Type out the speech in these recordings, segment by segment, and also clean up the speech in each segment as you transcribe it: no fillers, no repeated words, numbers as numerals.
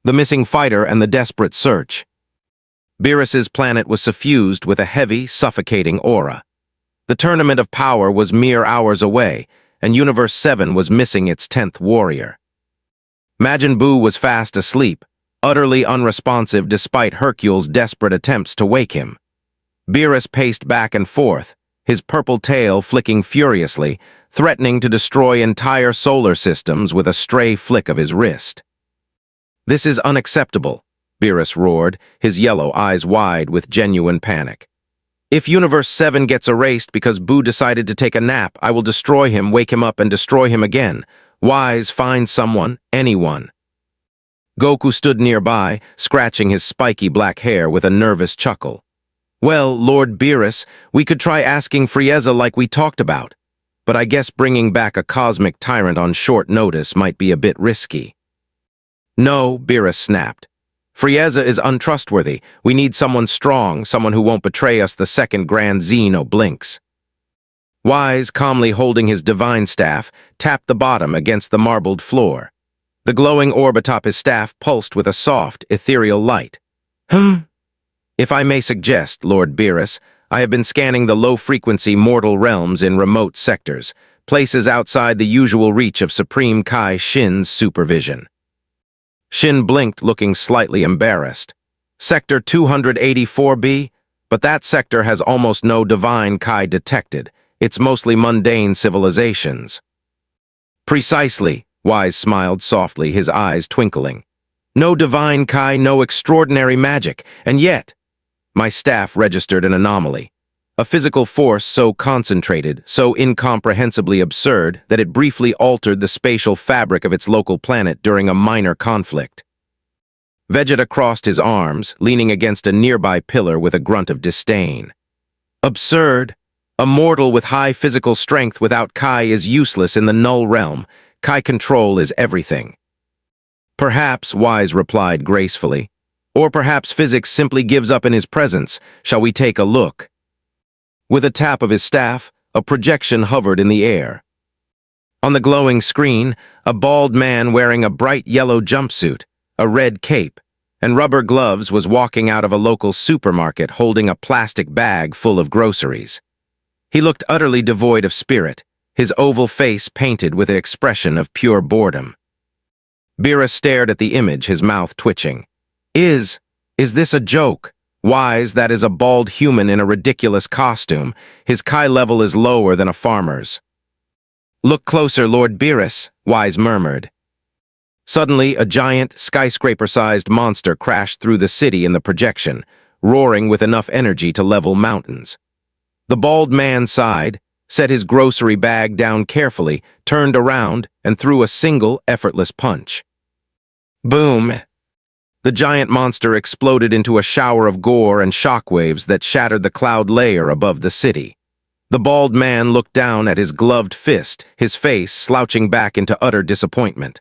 the missing fighter and the desperate search. Beerus's planet was suffused with a heavy, suffocating aura. The tournament of power was mere hours away, and Universe 7 was missing its 10th warrior. Majin Buu was fast asleep, utterly unresponsive despite Hercule's desperate attempts to wake him. Beerus paced back and forth, his purple tail flicking furiously, threatening to destroy entire solar systems with a stray flick of his wrist. "This is unacceptable," Beerus roared, his yellow eyes wide with genuine panic. "If Universe 7 gets erased because Buu decided to take a nap, I will destroy him, wake him up, and destroy him again. Wise, find someone, anyone." Goku stood nearby, scratching his spiky black hair with a nervous chuckle. "Well, Lord Beerus, we could try asking Frieza like we talked about, but I guess bringing back a cosmic tyrant on short notice might be a bit risky." "No," Beerus snapped. "Frieza is untrustworthy. We need someone strong, someone who won't betray us the second Grand Zeno blinks." Wise, calmly holding his divine staff, tapped the bottom against the marbled floor. The glowing orb atop his staff pulsed with a soft, ethereal light. "If I may suggest, Lord Beerus, I have been scanning the low-frequency mortal realms in remote sectors, places outside the usual reach of Supreme Kai Shin's supervision." Shin blinked, looking slightly embarrassed. "Sector 284B? But that sector has almost no divine Kai detected. It's mostly mundane civilizations." "Precisely," Wise smiled softly, his eyes twinkling. "No divine Kai, no extraordinary magic, and yet..." My staff registered an anomaly. A physical force so concentrated, so incomprehensibly absurd, that it briefly altered the spatial fabric of its local planet during a minor conflict. Vegeta crossed his arms, leaning against a nearby pillar with a grunt of disdain. "Absurd! A mortal with high physical strength without Kai is useless in the null realm. Kai control is everything." "Perhaps," Wise replied gracefully. "Or perhaps physics simply gives up in his presence. Shall we take a look?" With a tap of his staff, a projection hovered in the air. On the glowing screen, a bald man wearing a bright yellow jumpsuit, a red cape, and rubber gloves was walking out of a local supermarket holding a plastic bag full of groceries. He looked utterly devoid of spirit, his oval face painted with an expression of pure boredom. Beerus stared at the image, his mouth twitching. Is this a joke? Wise, that is a bald human in a ridiculous costume. His Kai level is lower than a farmer's." "Look closer, Lord Beerus," Wise murmured. Suddenly, a giant, skyscraper-sized monster crashed through the city in the projection, roaring with enough energy to level mountains. The bald man sighed, set his grocery bag down carefully, turned around, and threw a single, effortless punch. Boom! The giant monster exploded into a shower of gore and shockwaves that shattered the cloud layer above the city. The bald man looked down at his gloved fist, his face slouching back into utter disappointment.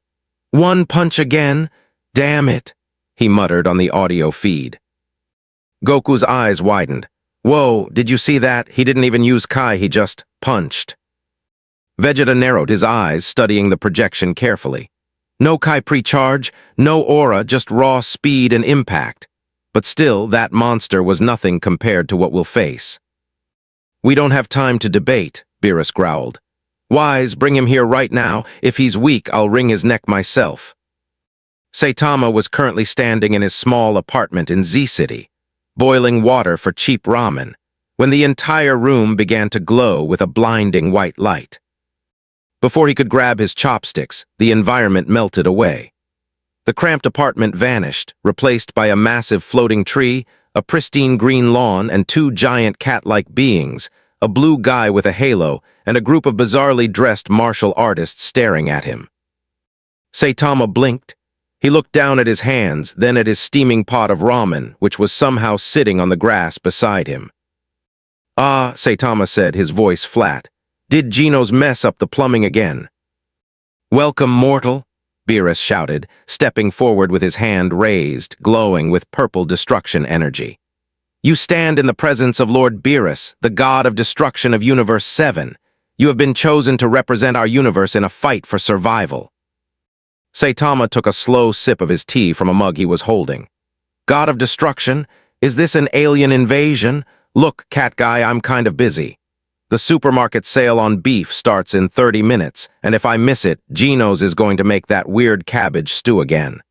"One punch again? Damn it," he muttered on the audio feed. Goku's eyes widened. "Whoa, did you see that? He didn't even use Kai, he just punched." Vegeta narrowed his eyes, studying the projection carefully. No Kai pre-charge, no aura, just raw speed and impact. But still, that monster was nothing compared to what we'll face. "We don't have time to debate," Beerus growled. "Wise, bring him here right now. If he's weak, I'll wring his neck myself." Saitama was currently standing in his small apartment in Z-City, boiling water for cheap ramen, when the entire room began to glow with a blinding white light. Before he could grab his chopsticks, the environment melted away. The cramped apartment vanished, replaced by a massive floating tree, a pristine green lawn, and two giant cat-like beings, a blue guy with a halo, and a group of bizarrely dressed martial artists staring at him. Saitama blinked. He looked down at his hands, then at his steaming pot of ramen, which was somehow sitting on the grass beside him. "Ah," Saitama said, his voice flat. "Did Geno's mess up the plumbing again?" "Welcome, mortal," Beerus shouted, stepping forward with his hand raised, glowing with purple destruction energy. "You stand in the presence of Lord Beerus, the god of destruction of Universe 7. You have been chosen to represent our universe in a fight for survival." Saitama took a slow sip of his tea from a mug he was holding. God of destruction, is this an alien invasion? Look, cat guy, I'm kind of busy. The supermarket sale on beef starts in 30 minutes, and if I miss it, Geno's is going to make that weird cabbage stew again.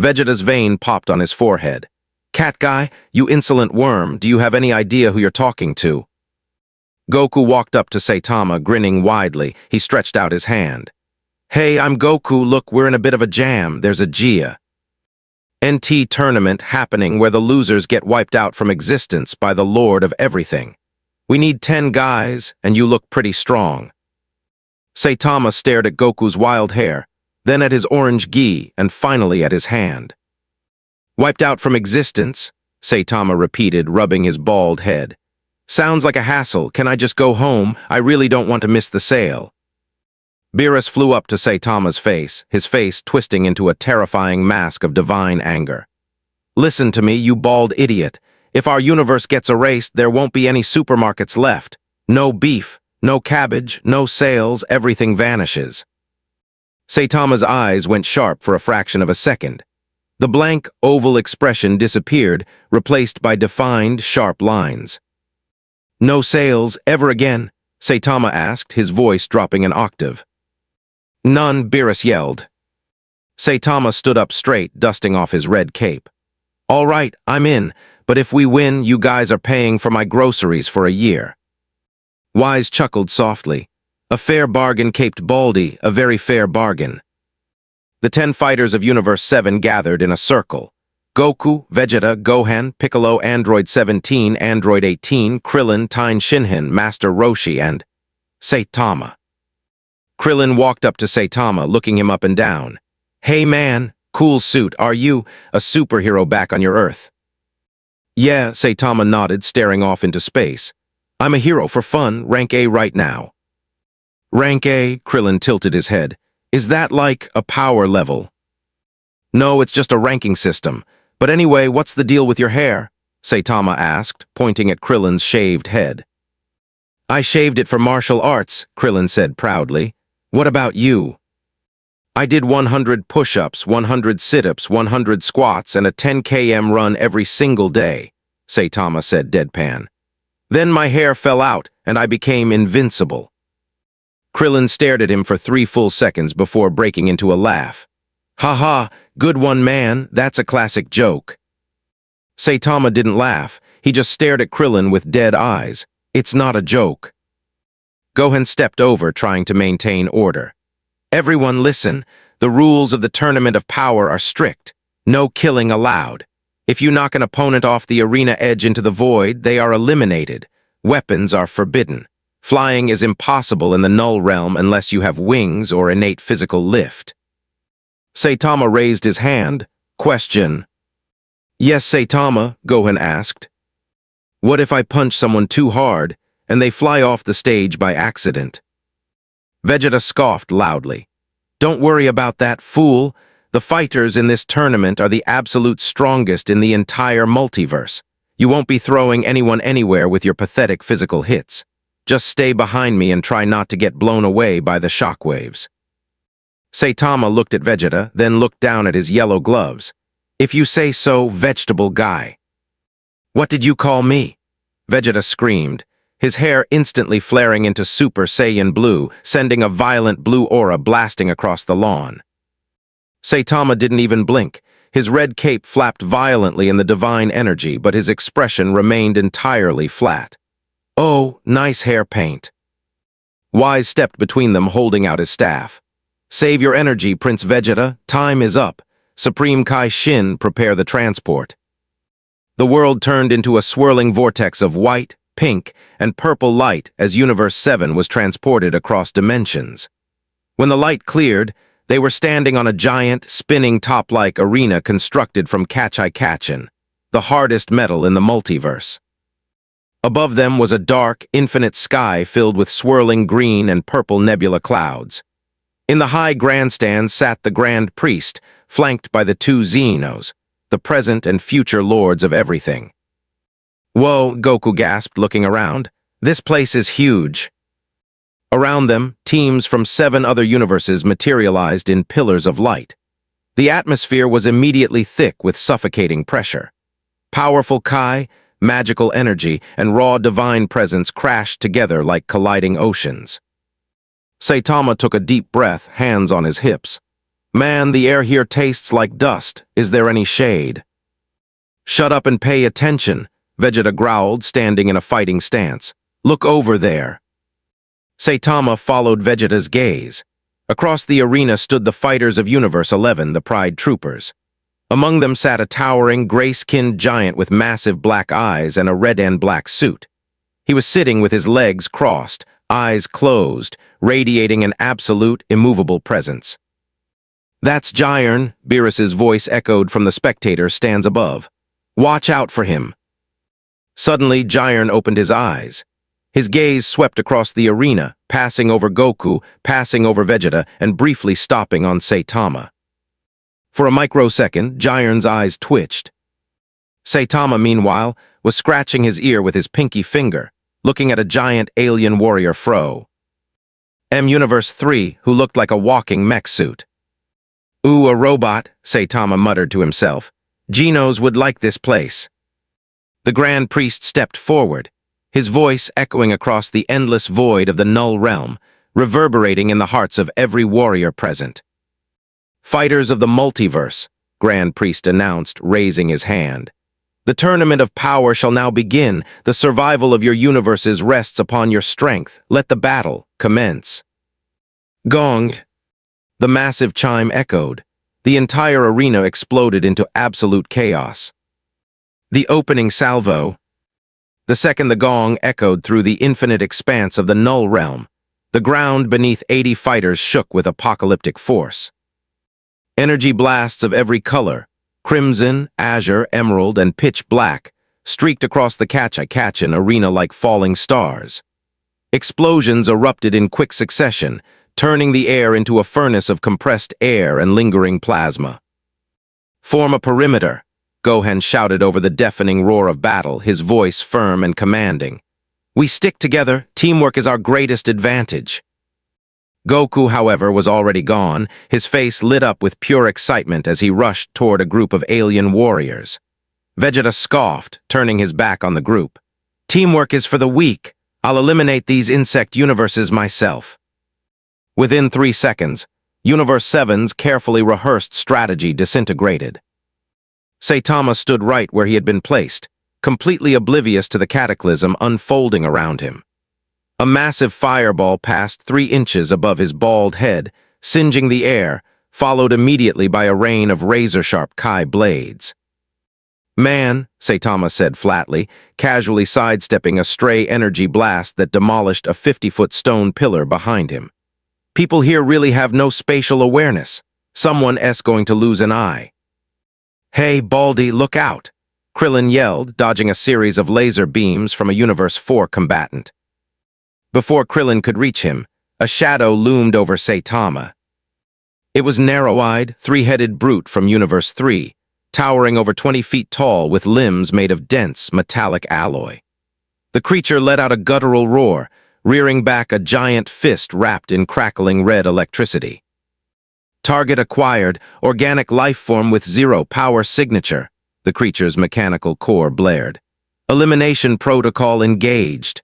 Vegeta's vein popped on his forehead. Cat guy, you insolent worm, do you have any idea who you're talking to? Goku walked up to Saitama, grinning widely. He stretched out his hand. Hey, I'm Goku, look, we're in a bit of a jam, there's a Gia. NT tournament happening where the losers get wiped out from existence by the Lord of Everything. We need 10 guys, and you look pretty strong. Saitama stared at Goku's wild hair, then at his orange gi, and finally at his hand. Wiped out from existence, Saitama repeated, rubbing his bald head. Sounds like a hassle. Can I just go home? I really don't want to miss the sale. Beerus flew up to Saitama's face, his face twisting into a terrifying mask of divine anger. Listen to me, you bald idiot. If our universe gets erased, there won't be any supermarkets left. No beef, no cabbage, no sales, everything vanishes. Saitama's eyes went sharp for a fraction of a second. The blank, oval expression disappeared, replaced by defined, sharp lines. No sales, ever again? Saitama asked, his voice dropping an octave. None, Beerus yelled. Saitama stood up straight, dusting off his red cape. All right, I'm in. But if we win, you guys are paying for my groceries for a year. Wise chuckled softly. A fair bargain, Caped Baldy, a very fair bargain. The 10 fighters of Universe 7 gathered in a circle. Goku, Vegeta, Gohan, Piccolo, Android 17, Android 18, Krillin, Tine Shinhan, Master Roshi, and Saitama. Krillin walked up to Saitama, looking him up and down. Hey man, cool suit, are you a superhero back on your Earth? Yeah, Saitama nodded, staring off into space. I'm a hero for fun, rank A right now. Rank A, Krillin tilted his head. Is that like a power level? No, it's just a ranking system. But anyway, what's the deal with your hair? Saitama asked, pointing at Krillin's shaved head. I shaved it for martial arts, Krillin said proudly. What about you? I did 100 push-ups, 100 sit-ups, 100 squats, and a 10 km run every single day, Saitama said deadpan. Then my hair fell out, and I became invincible. Krillin stared at him for 3 full seconds before breaking into a laugh. Ha ha, good one man, that's a classic joke. Saitama didn't laugh, he just stared at Krillin with dead eyes. It's not a joke. Gohan stepped over, trying to maintain order. Everyone listen, the rules of the Tournament of Power are strict. No killing allowed. If you knock an opponent off the arena edge into the void, they are eliminated. Weapons are forbidden. Flying is impossible in the null realm unless you have wings or innate physical lift. Saitama raised his hand. Question. Yes, Saitama, Gohan asked. What if I punch someone too hard, and they fly off the stage by accident? Vegeta scoffed loudly. Don't worry about that, fool. The fighters in this tournament are the absolute strongest in the entire multiverse. You won't be throwing anyone anywhere with your pathetic physical hits. Just stay behind me and try not to get blown away by the shockwaves. Saitama looked at Vegeta, then looked down at his yellow gloves. If you say so, vegetable guy. What did you call me? Vegeta screamed, his hair instantly flaring into Super Saiyan Blue, sending a violent blue aura blasting across the lawn. Saitama didn't even blink. His red cape flapped violently in the divine energy, but his expression remained entirely flat. Oh, nice hair paint. Wise stepped between them, holding out his staff. Save your energy, Prince Vegeta. Time is up. Supreme Kai Shin, prepare the transport. The world turned into a swirling vortex of white, pink, and purple light as Universe 7 was transported across dimensions. When the light cleared, they were standing on a giant, spinning top-like arena constructed from Kachai-Kachin, the hardest metal in the multiverse. Above them was a dark, infinite sky filled with swirling green and purple nebula clouds. In the high grandstand sat the Grand Priest, flanked by the 2 Xenos, the present and future lords of everything. Whoa, Goku gasped, looking around. This place is huge. Around them, teams from 7 other universes materialized in pillars of light. The atmosphere was immediately thick with suffocating pressure. Powerful Kai, magical energy, and raw divine presence crashed together like colliding oceans. Saitama took a deep breath, hands on his hips. Man, the air here tastes like dust. Is there any shade? Shut up and pay attention, Vegeta growled, standing in a fighting stance. Look over there. Saitama followed Vegeta's gaze. Across the arena stood the fighters of Universe 11, the Pride Troopers. Among them sat a towering, gray-skinned giant with massive black eyes and a red and black suit. He was sitting with his legs crossed, eyes closed, radiating an absolute, immovable presence. That's Jiren, Beerus's voice echoed from the spectator stands above. Watch out for him. Suddenly, Jiren opened his eyes. His gaze swept across the arena, passing over Goku, passing over Vegeta, and briefly stopping on Saitama. For a microsecond, Jiren's eyes twitched. Saitama, meanwhile, was scratching his ear with his pinky finger, looking at a giant alien warrior Fro. Universe 3, who looked like a walking mech suit. Ooh, a robot, Saitama muttered to himself. Genos would like this place. The Grand Priest stepped forward, his voice echoing across the endless void of the Null Realm, reverberating in the hearts of every warrior present. Fighters of the multiverse, Grand Priest announced, raising his hand. The tournament of power shall now begin. The survival of your universes rests upon your strength. Let the battle commence. Gong! The massive chime echoed. The entire arena exploded into absolute chaos. The opening salvo. The second the gong echoed through the infinite expanse of the Null Realm, the ground beneath 80 fighters shook with apocalyptic force. Energy blasts of every color, crimson, azure, emerald, and pitch black, streaked across the Catch-a-Catchin arena like falling stars. Explosions erupted in quick succession, turning the air into a furnace of compressed air and lingering plasma. Form a perimeter, Gohan shouted over the deafening roar of battle, his voice firm and commanding. We stick together, teamwork is our greatest advantage. Goku, however, was already gone, his face lit up with pure excitement as he rushed toward a group of alien warriors. Vegeta scoffed, turning his back on the group. Teamwork is for the weak. I'll eliminate these insect universes myself. Within 3 seconds, Universe 7's carefully rehearsed strategy disintegrated. Saitama stood right where he had been placed, completely oblivious to the cataclysm unfolding around him. A massive fireball passed 3 inches above his bald head, singeing the air, followed immediately by a rain of razor-sharp Kai blades. Man, Saitama said flatly, casually sidestepping a stray energy blast that demolished a 50-foot stone pillar behind him. People here really have no spatial awareness. Someone's going to lose an eye. Hey, Baldy, look out! Krillin yelled, dodging a series of laser beams from a Universe 4 combatant. Before Krillin could reach him, a shadow loomed over Saitama. It was narrow-eyed, 3-headed brute from Universe 3, towering over 20 feet tall with limbs made of dense, metallic alloy. The creature let out a guttural roar, rearing back a giant fist wrapped in crackling red electricity. Target acquired, organic life form with 0 power signature, the creature's mechanical core blared. Elimination protocol engaged.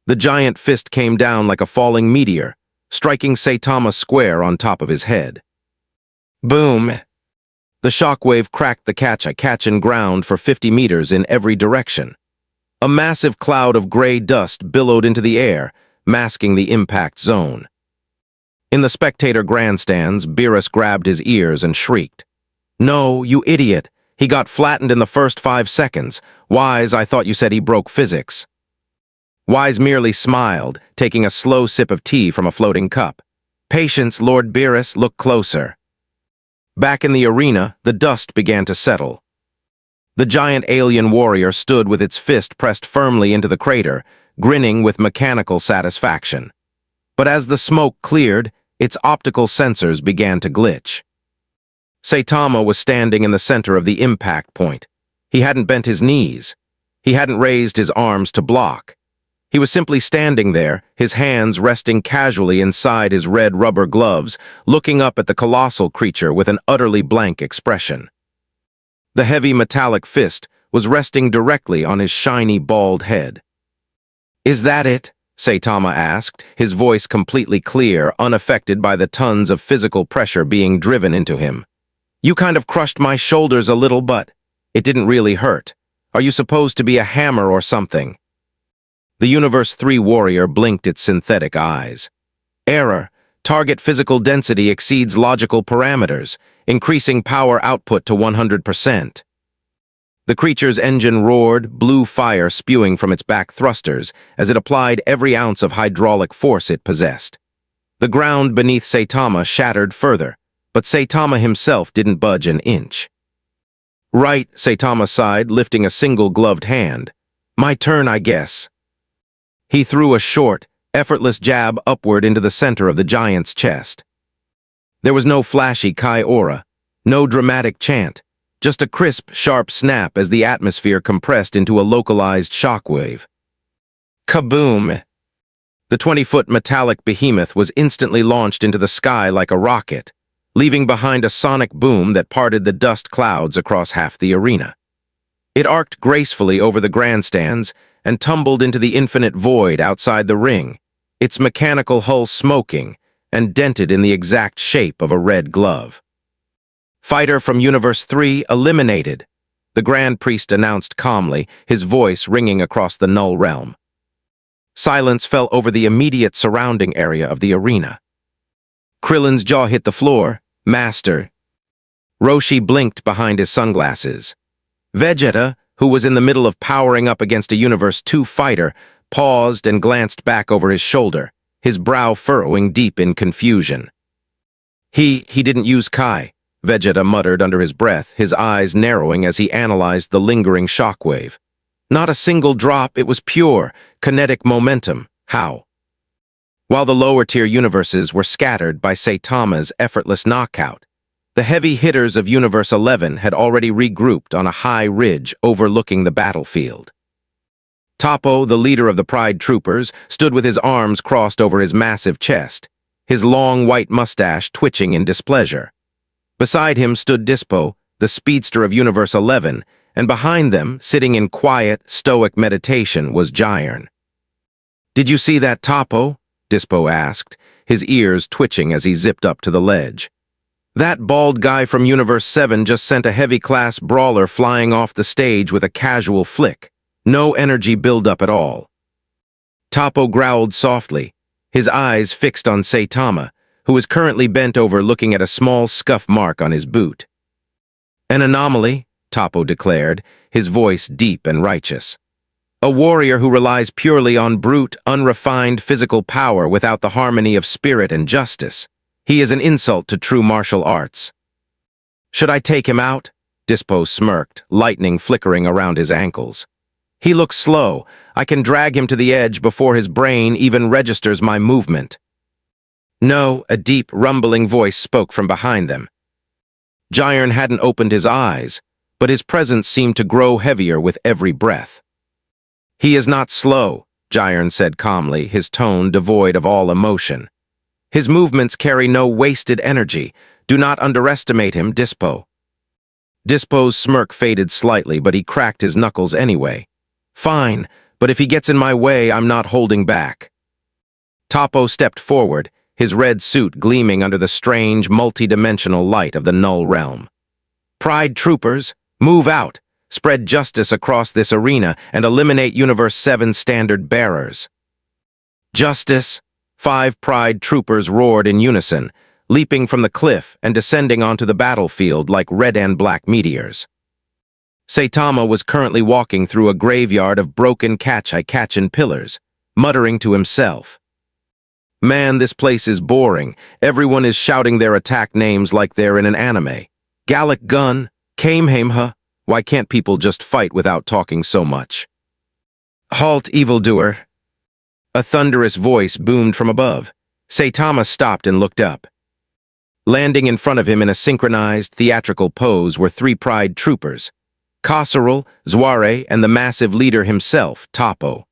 The giant fist came down like a falling meteor, striking Saitama square on top of his head. Boom! The shockwave cracked the Catch-a-Catchin ground for 50 meters in every direction. A massive cloud of gray dust billowed into the air, masking the impact zone. In the spectator grandstands, Beerus grabbed his ears and shrieked. No, you idiot! He got flattened in the first 5 seconds. Wise, I thought you said he broke physics. Wise merely smiled, taking a slow sip of tea from a floating cup. Patience, Lord Beerus, look closer. Back in the arena, the dust began to settle. The giant alien warrior stood with its fist pressed firmly into the crater, grinning with mechanical satisfaction. But as the smoke cleared, its optical sensors began to glitch. Saitama was standing in the center of the impact point. He hadn't bent his knees. He hadn't raised his arms to block. He was simply standing there, his hands resting casually inside his red rubber gloves, looking up at the colossal creature with an utterly blank expression. The heavy metallic fist was resting directly on his shiny, bald head. "Is that it?" Saitama asked, his voice completely clear, unaffected by the tons of physical pressure being driven into him. "You kind of crushed my shoulders a little, but it didn't really hurt. Are you supposed to be a hammer or something?" The Universe 3 warrior blinked its synthetic eyes. "Error. Target physical density exceeds logical parameters, increasing power output to 100%. The creature's engine roared, blue fire spewing from its back thrusters as it applied every ounce of hydraulic force it possessed. The ground beneath Saitama shattered further, but Saitama himself didn't budge an inch. "Right," Saitama sighed, lifting a single gloved hand. "My turn, I guess." He threw a short, effortless jab upward into the center of the giant's chest. There was no flashy Kai aura, no dramatic chant, just a crisp, sharp snap as the atmosphere compressed into a localized shockwave. Kaboom! The 20-foot metallic behemoth was instantly launched into the sky like a rocket, leaving behind a sonic boom that parted the dust clouds across half the arena. It arced gracefully over the grandstands and tumbled into the infinite void outside the ring, its mechanical hull smoking and dented in the exact shape of a red glove. "Fighter from Universe 3 eliminated," the Grand Priest announced calmly, his voice ringing across the null realm. Silence fell over the immediate surrounding area of the arena. Krillin's jaw hit the floor. "Master." Roshi blinked behind his sunglasses. Vegeta, who was in the middle of powering up against a Universe 2 fighter, paused and glanced back over his shoulder, his brow furrowing deep in confusion. He didn't use Kai," Vegeta muttered under his breath, his eyes narrowing as he analyzed the lingering shockwave. "Not a single drop, it was pure, kinetic momentum. How?" While the lower-tier universes were scattered by Saitama's effortless knockout, the heavy hitters of Universe 11 had already regrouped on a high ridge overlooking the battlefield. Toppo, the leader of the Pride Troopers, stood with his arms crossed over his massive chest, his long white mustache twitching in displeasure. Beside him stood Dispo, the speedster of Universe 11, and behind them, sitting in quiet, stoic meditation, was Jiren. "Did you see that, Toppo?" Dispo asked, his ears twitching as he zipped up to the ledge. "That bald guy from Universe 7 just sent a heavy-class brawler flying off the stage with a casual flick. No energy buildup at all." Toppo growled softly, his eyes fixed on Saitama, who was currently bent over looking at a small scuff mark on his boot. "An anomaly," Toppo declared, his voice deep and righteous. "A warrior who relies purely on brute, unrefined physical power without the harmony of spirit and justice. He is an insult to true martial arts." "Should I take him out?" Dispo smirked, lightning flickering around his ankles. "He looks slow. I can drag him to the edge before his brain even registers my movement." "No," a deep, rumbling voice spoke from behind them. Jiren hadn't opened his eyes, but his presence seemed to grow heavier with every breath. "He is not slow," Jiren said calmly, his tone devoid of all emotion. "His movements carry no wasted energy. Do not underestimate him, Dispo." Dispo's smirk faded slightly, but he cracked his knuckles anyway. "Fine, but if he gets in my way, I'm not holding back." Toppo stepped forward, his red suit gleaming under the strange, multi-dimensional light of the Null Realm. "Pride Troopers, move out, spread justice across this arena, and eliminate Universe 7 standard bearers." "Justice!" 5 Pride Troopers roared in unison, leaping from the cliff and descending onto the battlefield like red and black meteors. Saitama was currently walking through a graveyard of broken Kachai-Kachin pillars, muttering to himself. "Man, this place is boring. Everyone is shouting their attack names like they're in an anime. Gallic Gun, Kamehameha. Why can't people just fight without talking so much?" "Halt, evildoer!" A thunderous voice boomed from above. Saitama stopped and looked up. Landing in front of him in a synchronized, theatrical pose were 3 Pride Troopers, Kasserl, Zware, and the massive leader himself, Toppo.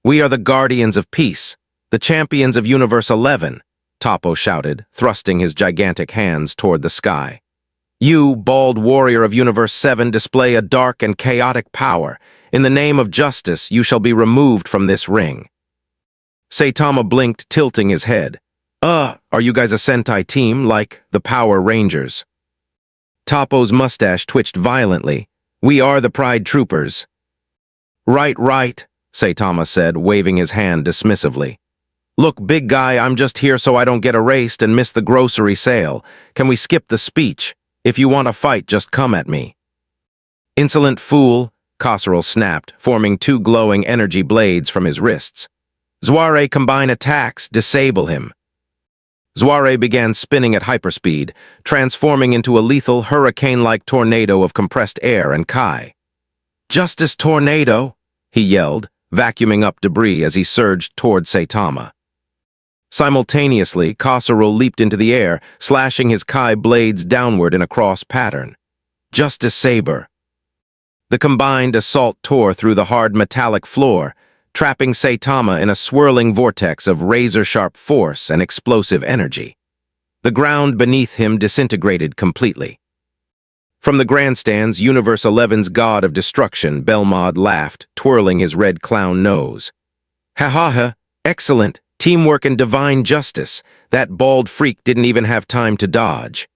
"We are the guardians of peace, the champions of Universe 11, Toppo shouted, thrusting his gigantic hands toward the sky. You, bald warrior of Universe 7, display a dark and chaotic power. In the name of justice, you shall be removed from this ring." Saitama blinked, tilting his head. Are you guys a Sentai team, like the Power Rangers?" Toppo's mustache twitched violently. "We are the Pride Troopers." Right, Saitama said, waving his hand dismissively. "Look, big guy, I'm just here so I don't get erased and miss the grocery sale. Can we skip the speech? If you want to fight, just come at me." "Insolent fool," Kasserl snapped, forming two glowing energy blades from his wrists. "Zuare, combine attacks, disable him." Zuare began spinning at hyperspeed, transforming into a lethal hurricane-like tornado of compressed air and Kai. "Justice Tornado!" he yelled, vacuuming up debris as he surged toward Saitama. Simultaneously, Kasserl leaped into the air, slashing his Kai blades downward in a cross pattern. "Justice Saber!" The combined assault tore through the hard metallic floor, trapping Saitama in a swirling vortex of razor-sharp force and explosive energy. The ground beneath him disintegrated completely. From the grandstands, Universe 11's god of destruction, Belmod laughed, twirling his red clown nose. "Ha ha ha, excellent, teamwork and divine justice. That bald freak didn't even have time to dodge."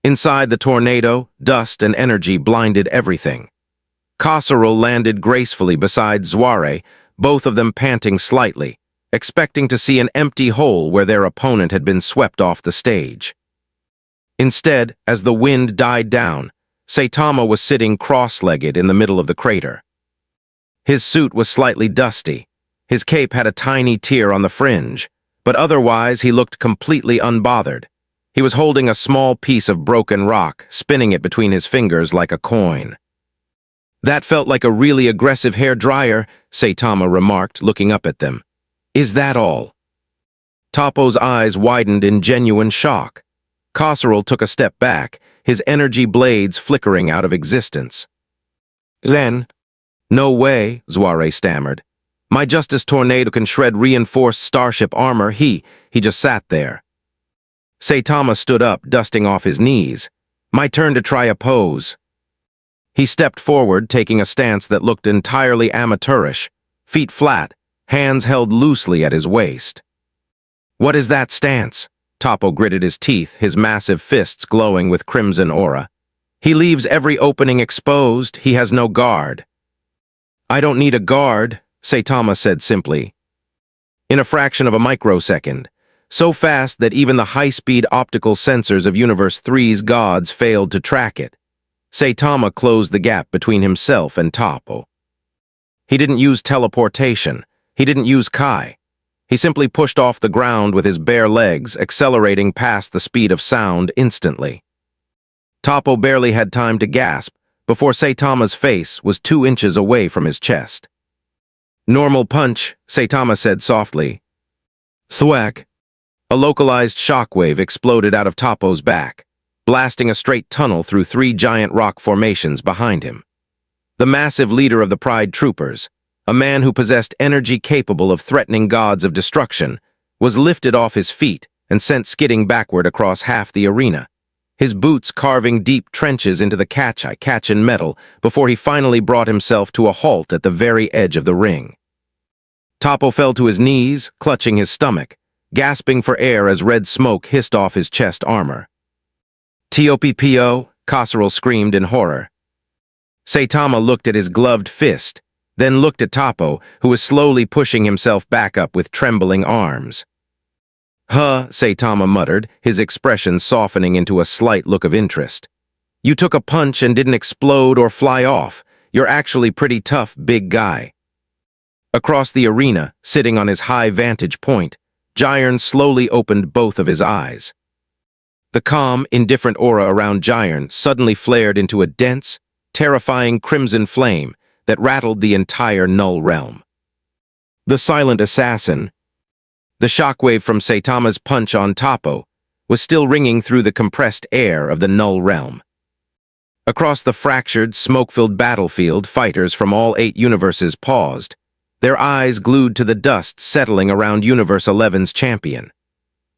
Inside the tornado, dust and energy blinded everything. Kasserl landed gracefully beside Zuare, both of them panting slightly, expecting to see an empty hole where their opponent had been swept off the stage. Instead, as the wind died down, Saitama was sitting cross-legged in the middle of the crater. His suit was slightly dusty. His cape had a tiny tear on the fringe, but otherwise he looked completely unbothered. He was holding a small piece of broken rock, spinning it between his fingers like a coin. "That felt like a really aggressive hair dryer," Saitama remarked, looking up at them. "Is that all?" Toppo's eyes widened in genuine shock. Kasserl took a step back, his energy blades flickering out of existence. "Then, no way," Zuare stammered. "My Justice Tornado can shred reinforced starship armor." He just sat there. Saitama stood up, dusting off his knees. "My turn to try a pose." He stepped forward, taking a stance that looked entirely amateurish, feet flat, hands held loosely at his waist. "What is that stance?" Toppo gritted his teeth, his massive fists glowing with crimson aura. "He leaves every opening exposed. He has no guard." "I don't need a guard," Saitama said simply. In a fraction of a microsecond, so fast that even the high-speed optical sensors of Universe 3's gods failed to track it, Saitama closed the gap between himself and Toppo. He didn't use teleportation. He didn't use Kai. He simply pushed off the ground with his bare legs, accelerating past the speed of sound instantly. Toppo barely had time to gasp before Saitama's face was 2 inches away from his chest. "Normal punch," Saitama said softly. Thwack! A localized shockwave exploded out of Toppo's back, blasting a straight tunnel through 3 giant rock formations behind him. The massive leader of the Pride Troopers, a man who possessed energy capable of threatening gods of destruction, was lifted off his feet and sent skidding backward across half the arena, his boots carving deep trenches into the catch in metal before he finally brought himself to a halt at the very edge of the ring. Toppo fell to his knees, clutching his stomach, gasping for air as red smoke hissed off his chest armor. "Toppo!" Kasserl screamed in horror. Saitama looked at his gloved fist, then looked at Toppo, who was slowly pushing himself back up with trembling arms. "Huh," Saitama muttered, his expression softening into a slight look of interest. "You took a punch and didn't explode or fly off. You're actually pretty tough, big guy." Across the arena, sitting on his high vantage point, Jiren slowly opened both of his eyes. The calm, indifferent aura around Jiren suddenly flared into a dense, terrifying crimson flame that rattled the entire Null Realm. The silent assassin, the shockwave from Saitama's punch on Toppo, was still ringing through the compressed air of the Null Realm. Across the fractured, smoke-filled battlefield, fighters from all 8 universes paused, their eyes glued to the dust settling around Universe 11's champion.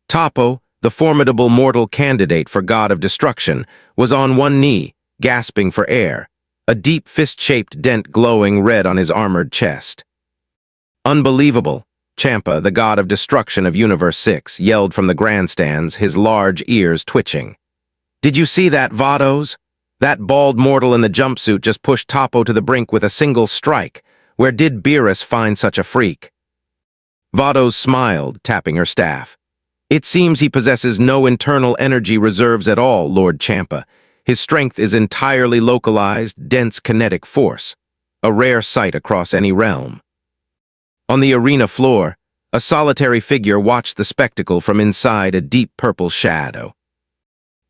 Toppo, the formidable mortal candidate for God of Destruction, was on one knee, gasping for air, a deep fist-shaped dent glowing red on his armored chest. "Unbelievable," Champa, the God of Destruction of Universe 6, yelled from the grandstands, his large ears twitching. "Did you see that, Vados? That bald mortal in the jumpsuit just pushed Toppo to the brink with a single strike. Where did Beerus find such a freak?" Vados smiled, tapping her staff. "It seems he possesses no internal energy reserves at all, Lord Champa. His strength is entirely localized, dense kinetic force, a rare sight across any realm." On the arena floor, a solitary figure watched the spectacle from inside a deep purple shadow.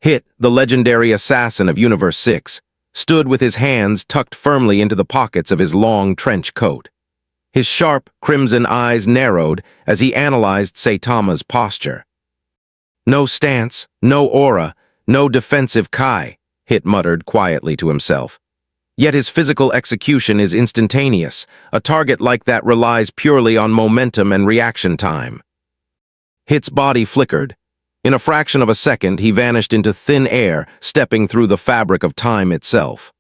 Hit, the legendary assassin of Universe 6, stood with his hands tucked firmly into the pockets of his long trench coat. His sharp, crimson eyes narrowed as he analyzed Saitama's posture. "No stance, no aura, no defensive Kai," Hit muttered quietly to himself. Yet his physical execution is instantaneous. A target like that relies purely on momentum and reaction time. Hit's body flickered. In a fraction of a second, he vanished into thin air, stepping through the fabric of time itself.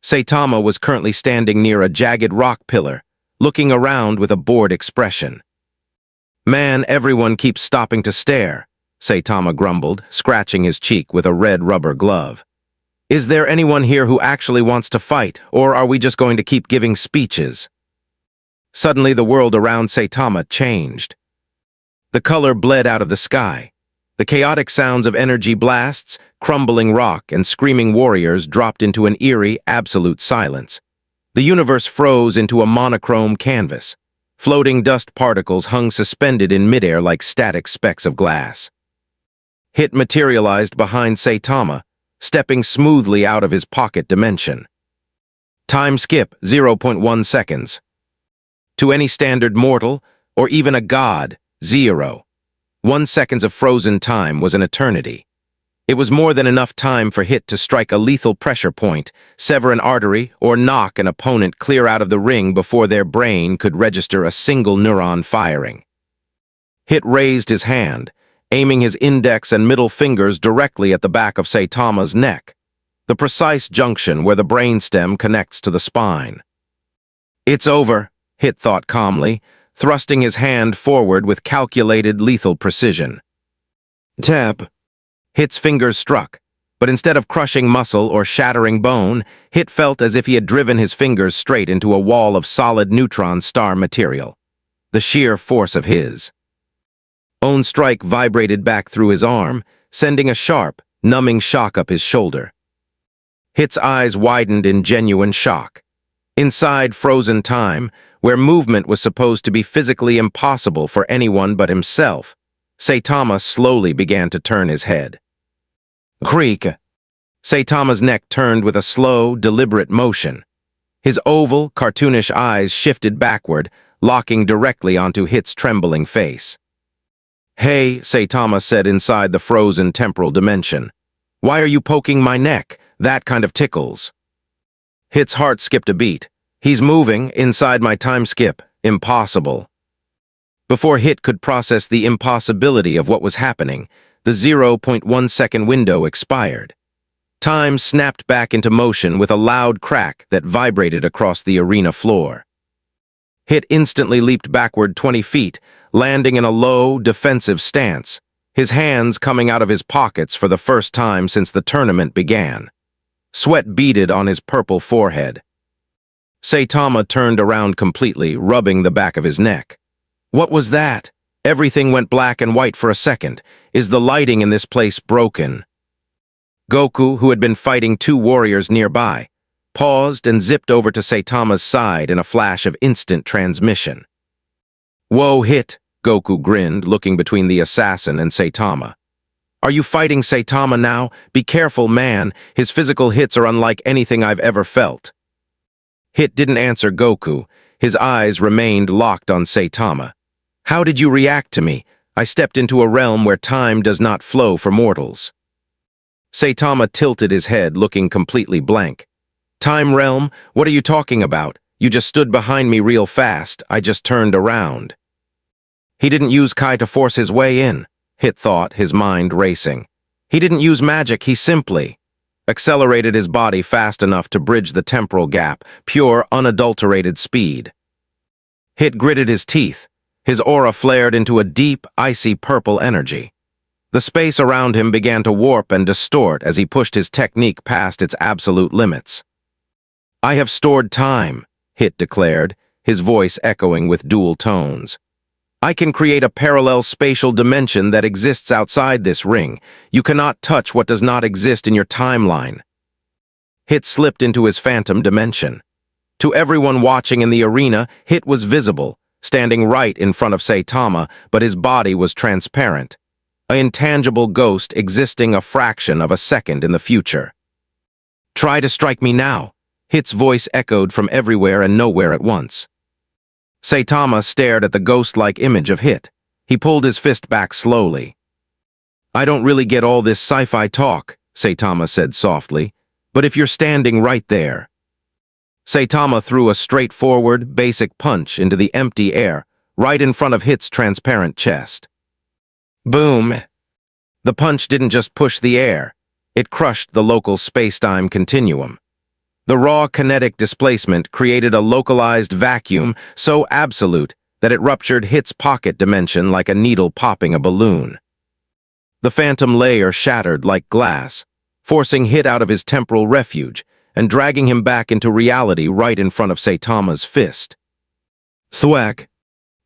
Saitama was currently standing near a jagged rock pillar, looking around with a bored expression. "Man, everyone keeps stopping to stare," Saitama grumbled, scratching his cheek with a red rubber glove. "Is there anyone here who actually wants to fight, or are we just going to keep giving speeches?" Suddenly, the world around Saitama changed. The color bled out of the sky. The chaotic sounds of energy blasts, crumbling rock, and screaming warriors dropped into an eerie, absolute silence. The universe froze into a monochrome canvas. Floating dust particles hung suspended in midair like static specks of glass. Hit materialized behind Saitama, stepping smoothly out of his pocket dimension. Time skip, 0.1 seconds. To any standard mortal, or even a god, 0. 1 second of frozen time was an eternity. It was more than enough time for Hit to strike a lethal pressure point, sever an artery, or knock an opponent clear out of the ring before their brain could register a single neuron firing. Hit raised his hand, aiming his index and middle fingers directly at the back of Saitama's neck, the precise junction where the brainstem connects to the spine. "It's over," Hit thought calmly, thrusting his hand forward with calculated, lethal precision. Tap. Hit's fingers struck, but instead of crushing muscle or shattering bone, Hit felt as if he had driven his fingers straight into a wall of solid neutron star material. The sheer force of his own strike vibrated back through his arm, sending a sharp, numbing shock up his shoulder. Hit's eyes widened in genuine shock. Inside frozen time, where movement was supposed to be physically impossible for anyone but himself, Saitama slowly began to turn his head. Creak! Saitama's neck turned with a slow, deliberate motion. His oval, cartoonish eyes shifted backward, locking directly onto Hit's trembling face. "Hey," Saitama said inside the frozen temporal dimension. "Why are you poking my neck? That kind of tickles." Hit's heart skipped a beat. "He's moving inside my time skip. Impossible." Before Hit could process the impossibility of what was happening, the 0.1 second window expired. Time snapped back into motion with a loud crack that vibrated across the arena floor. Hit instantly leaped backward 20 feet, landing in a low, defensive stance, his hands coming out of his pockets for the first time since the tournament began. Sweat beaded on his purple forehead. Saitama turned around completely, rubbing the back of his neck. "What was that?" Everything went black and white for a second. "Is the lighting in this place broken?" Goku, who had been fighting two warriors nearby, paused and zipped over to Saitama's side in a flash of instant transmission. "Whoa, Hit," Goku grinned, looking between the assassin and Saitama. "Are you fighting Saitama now? Be careful, man. His physical hits are unlike anything I've ever felt." Hit didn't answer Goku. His eyes remained locked on Saitama. "How did you react to me? I stepped into a realm where time does not flow for mortals." Saitama tilted his head, looking completely blank. "Time realm? What are you talking about? You just stood behind me real fast. I just turned around. He didn't use Kai to force his way in, Hit thought, his mind racing. He didn't use magic, he simply accelerated his body fast enough to bridge the temporal gap, pure, unadulterated speed. Hit gritted his teeth. His aura flared into a deep, icy purple energy. The space around him began to warp and distort as he pushed his technique past its absolute limits. "I have stored time," Hit declared, his voice echoing with dual tones. "I can create a parallel spatial dimension that exists outside this ring. You cannot touch what does not exist in your timeline." Hit slipped into his phantom dimension. To everyone watching in the arena, Hit was visible, standing right in front of Saitama, but his body was transparent. An intangible ghost existing a fraction of a second in the future. "Try to strike me now," Hit's voice echoed from everywhere and nowhere at once. Saitama stared at the ghost-like image of Hit. He pulled his fist back slowly. "I don't really get all this sci-fi talk," Saitama said softly, "but if you're standing right there." Saitama threw a straightforward, basic punch into the empty air, right in front of Hit's transparent chest. Boom! The punch didn't just push the air, it crushed the local space-time continuum. The raw kinetic displacement created a localized vacuum so absolute that it ruptured Hit's pocket dimension like a needle popping a balloon. The phantom layer shattered like glass, forcing Hit out of his temporal refuge and dragging him back into reality right in front of Saitama's fist. Thwack!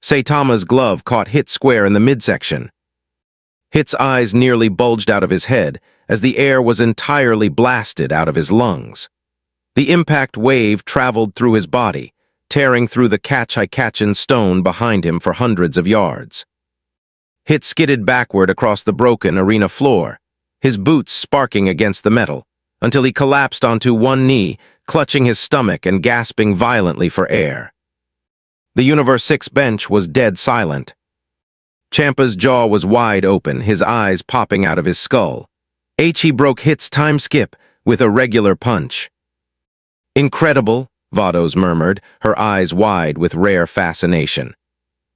Saitama's glove caught Hit square in the midsection. Hit's eyes nearly bulged out of his head as the air was entirely blasted out of his lungs. The impact wave traveled through his body, tearing through the Kachai-Kachin stone behind him for hundreds of yards. Hit skidded backward across the broken arena floor, his boots sparking against the metal, until he collapsed onto one knee, clutching his stomach and gasping violently for air. The Universe 6 bench was dead silent. Ciampa's jaw was wide open, his eyes popping out of his skull. He broke Hit's time skip with a regular punch. "Incredible," Vados murmured, her eyes wide with rare fascination.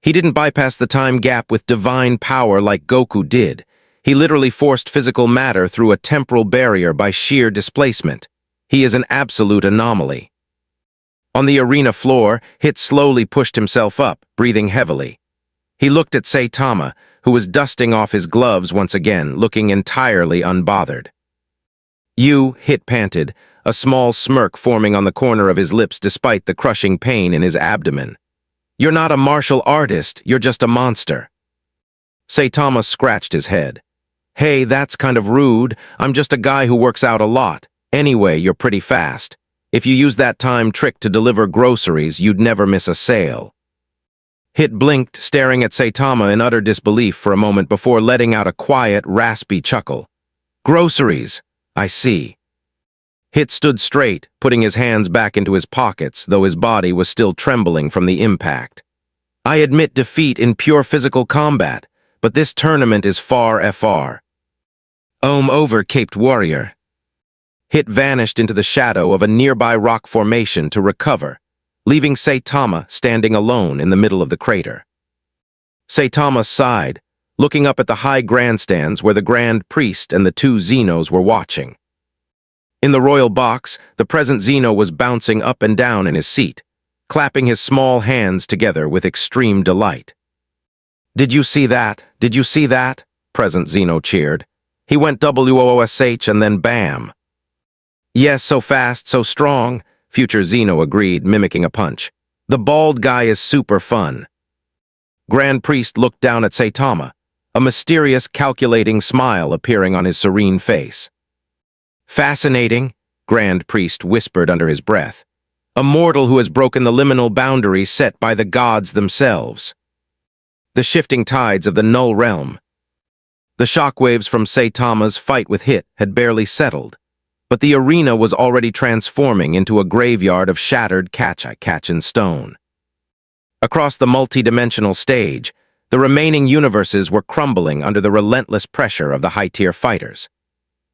"He didn't bypass the time gap with divine power like Goku did. He literally forced physical matter through a temporal barrier by sheer displacement. He is an absolute anomaly." On the arena floor, Hit slowly pushed himself up, breathing heavily. He looked at Saitama, who was dusting off his gloves once again, looking entirely unbothered. "You," Hit panted, a small smirk forming on the corner of his lips despite the crushing pain in his abdomen. "You're not a martial artist, you're just a monster." Saitama scratched his head. "Hey, that's kind of rude. I'm just a guy who works out a lot. Anyway, you're pretty fast. If you use that time trick to deliver groceries, you'd never miss a sale." Hit blinked, staring at Saitama in utter disbelief for a moment before letting out a quiet, raspy chuckle. "Groceries, I see." Hit stood straight, putting his hands back into his pockets, though his body was still trembling from the impact. "I admit defeat in pure physical combat, but this tournament is far fr. Over, Caped Warrior." Hit vanished into the shadow of a nearby rock formation to recover, leaving Saitama standing alone in the middle of the crater. Saitama sighed, looking up at the high grandstands where the Grand Priest and the two Xenos were watching. In the royal box, the present Xeno was bouncing up and down in his seat, clapping his small hands together with extreme delight. "Did you see that? Did you see that?" Present Xeno cheered. "He went WOOSH and then bam." "Yes, so fast, so strong," Future Xeno agreed, mimicking a punch. "The bald guy is super fun." Grand Priest looked down at Saitama, a mysterious, calculating smile appearing on his serene face. "Fascinating," Grand Priest whispered under his breath. "A mortal who has broken the liminal boundaries set by the gods themselves. The shifting tides of the null realm." The shockwaves from Saitama's fight with Hit had barely settled, but the arena was already transforming into a graveyard of shattered Kachai-Kachin stone. Across the multi-dimensional stage, the remaining universes were crumbling under the relentless pressure of the high-tier fighters.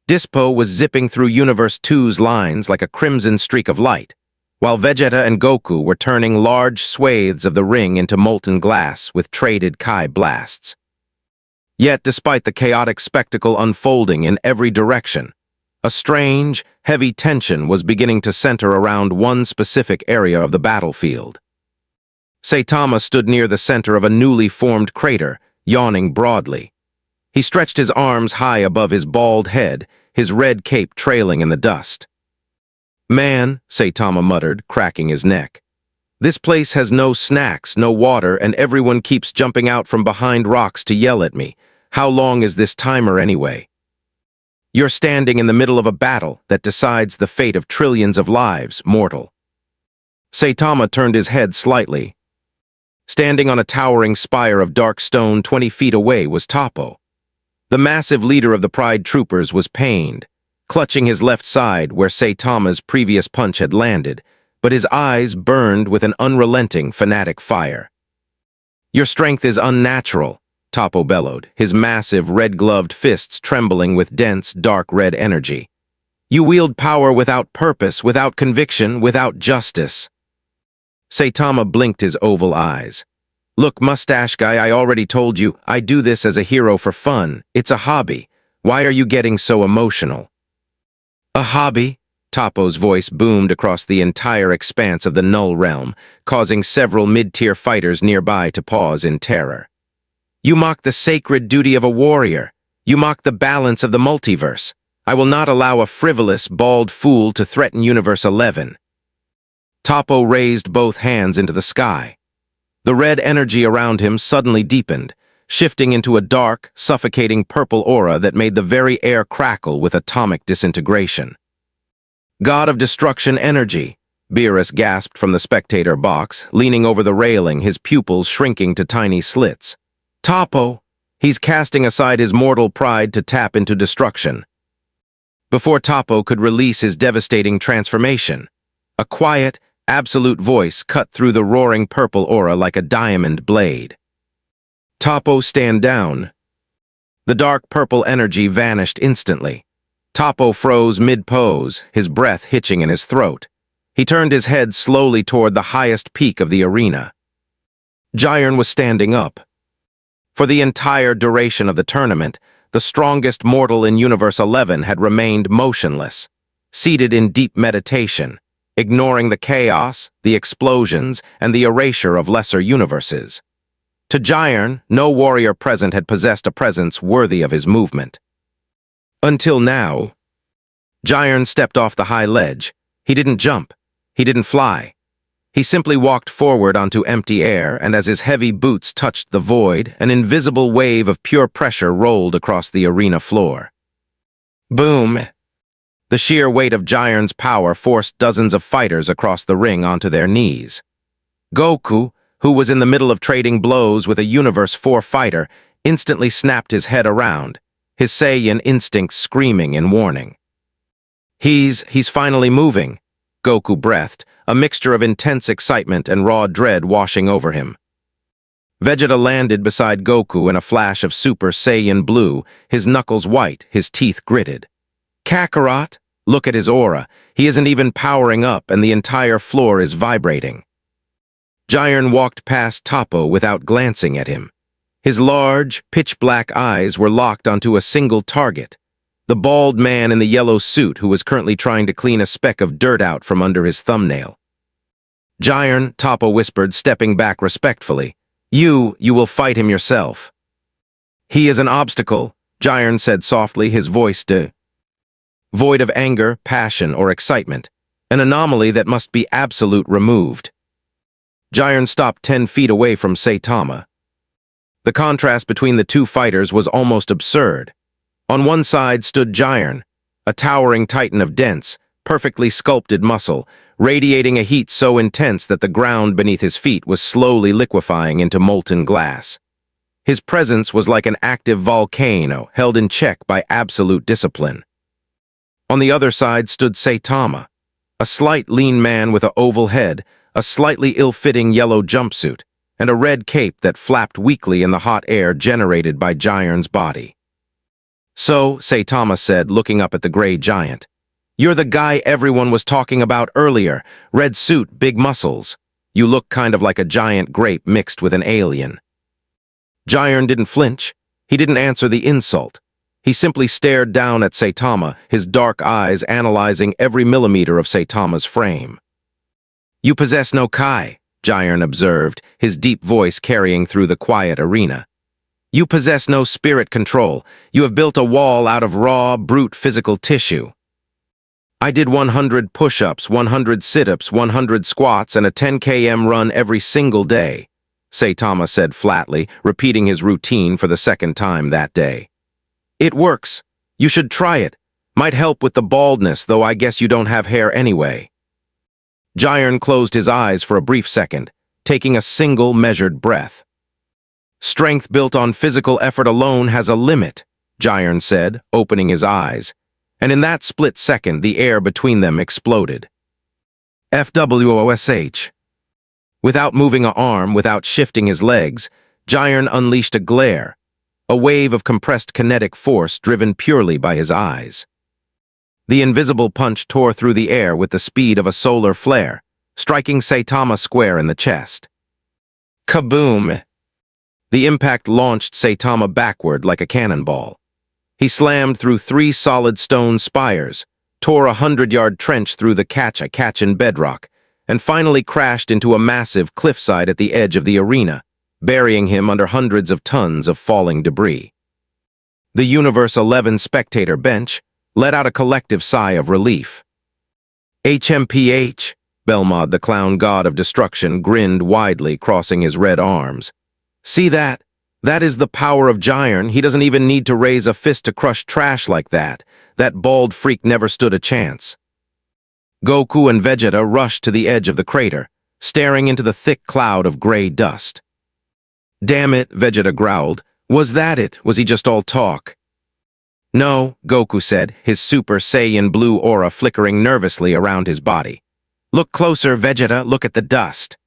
Dispo was zipping through Universe 2's lines like a crimson streak of light, while Vegeta and Goku were turning large swathes of the ring into molten glass with traded Kai blasts. Yet, despite the chaotic spectacle unfolding in every direction, a strange, heavy tension was beginning to center around one specific area of the battlefield. Saitama stood near the center of a newly formed crater, yawning broadly. He stretched his arms high above his bald head, his red cape trailing in the dust. "Man," Saitama muttered, cracking his neck. "This place has no snacks, no water, and everyone keeps jumping out from behind rocks to yell at me. How long is this timer anyway?" "You're standing in the middle of a battle that decides the fate of trillions of lives, mortal." Saitama turned his head slightly. Standing on a towering spire of dark stone 20 feet away was Toppo. The massive leader of the Pride Troopers was pained, clutching his left side where Saitama's previous punch had landed, but his eyes burned with an unrelenting, fanatic fire. "Your strength is unnatural," Toppo bellowed, his massive, red-gloved fists trembling with dense, dark red energy. "You wield power without purpose, without conviction, without justice." Saitama blinked his oval eyes. "Look, mustache guy, I already told you, I do this as a hero for fun. It's a hobby. Why are you getting so emotional?" "A hobby?" Toppo's voice boomed across the entire expanse of the Null Realm, causing several mid-tier fighters nearby to pause in terror. "You mock the sacred duty of a warrior. You mock the balance of the multiverse. I will not allow a frivolous, bald fool to threaten Universe 11. Toppo raised both hands into the sky. The red energy around him suddenly deepened, shifting into a dark, suffocating purple aura that made the very air crackle with atomic disintegration. "God of Destruction Energy," Beerus gasped from the spectator box, leaning over the railing, his pupils shrinking to tiny slits. "Toppo! He's casting aside his mortal pride to tap into destruction." Before Toppo could release his devastating transformation, a quiet, absolute voice cut through the roaring purple aura like a diamond blade. "Toppo, stand down." The dark purple energy vanished instantly. Toppo froze mid-pose, his breath hitching in his throat. He turned his head slowly toward the highest peak of the arena. Jiren was standing up. For the entire duration of the tournament, the strongest mortal in Universe 11 had remained motionless, seated in deep meditation, ignoring the chaos, the explosions, and the erasure of lesser universes. To Jiren, no warrior present had possessed a presence worthy of his movement. Until now. Jiren stepped off the high ledge. He didn't jump. He didn't fly. He simply walked forward onto empty air, and as his heavy boots touched the void, an invisible wave of pure pressure rolled across the arena floor. Boom! The sheer weight of Jiren's power forced dozens of fighters across the ring onto their knees. Goku, who was in the middle of trading blows with a Universe 4 fighter, instantly snapped his head around, his Saiyan instincts screaming in warning. He's finally moving," Goku breathed, a mixture of intense excitement and raw dread washing over him. Vegeta landed beside Goku in a flash of Super Saiyan Blue, his knuckles white, his teeth gritted. "Kakarot, look at his aura. He isn't even powering up, and the entire floor is vibrating." Jiren walked past Toppo without glancing at him. His large, pitch-black eyes were locked onto a single target, the bald man in the yellow suit who was currently trying to clean a speck of dirt out from under his thumbnail. "Jiren," Toppo whispered, stepping back respectfully. You will fight him yourself." "He is an obstacle," Jiren said softly, his voice void of anger, passion, or excitement, an anomaly that must be absolute removed. Jiren stopped 10 feet away from Saitama. The contrast between the two fighters was almost absurd. On one side stood Jiren, a towering titan of dense, perfectly sculpted muscle, radiating a heat so intense that the ground beneath his feet was slowly liquefying into molten glass. His presence was like an active volcano held in check by absolute discipline. On the other side stood Saitama, a slight, lean man with an oval head, a slightly ill-fitting yellow jumpsuit, and a red cape that flapped weakly in the hot air generated by Jiren's body. "So," Saitama said, looking up at the gray giant, You're the guy everyone was talking about earlier. Red suit, big muscles. You look kind of like a giant grape mixed with an alien. Jiren didn't flinch. He didn't answer the insult. He simply stared down at Saitama, his dark eyes analyzing every millimeter of Saitama's frame. You possess no Kai, Jiren observed, his deep voice carrying through the quiet arena. You possess no spirit control. You have built a wall out of raw, brute physical tissue. I did 100 push-ups, 100 sit-ups, 100 squats, and a 10 km run every single day, Saitama said flatly, repeating his routine for the second time that day. It works. You should try it. Might help with the baldness, though I guess you don't have hair anyway. Jiren closed his eyes for a brief second, taking a single measured breath. Strength built on physical effort alone has a limit, Jiren said, opening his eyes, and in that split second the air between them exploded. FWOSH. Without moving an arm, without shifting his legs, Jiren unleashed a glare, a wave of compressed kinetic force driven purely by his eyes. The invisible punch tore through the air with the speed of a solar flare, striking Saitama square in the chest. Kaboom! The impact launched Saitama backward like a cannonball. He slammed through 3 solid stone spires, tore a 100-yard trench through the catch-a-catchin bedrock, and finally crashed into a massive cliffside at the edge of the arena, burying him under hundreds of tons of falling debris. The Universe 11 spectator bench let out a collective sigh of relief. HMPH, Belmod, the clown god of destruction, grinned widely, crossing his red arms. See that? That is the power of Jiren. He doesn't even need to raise a fist to crush trash like that. That bald freak never stood a chance. Goku and Vegeta rushed to the edge of the crater, staring into the thick cloud of gray dust. Damn it, Vegeta growled. Was that it? Was he just all talk? No, Goku said, his Super Saiyan blue aura flickering nervously around his body. Look closer, Vegeta, look at the dust.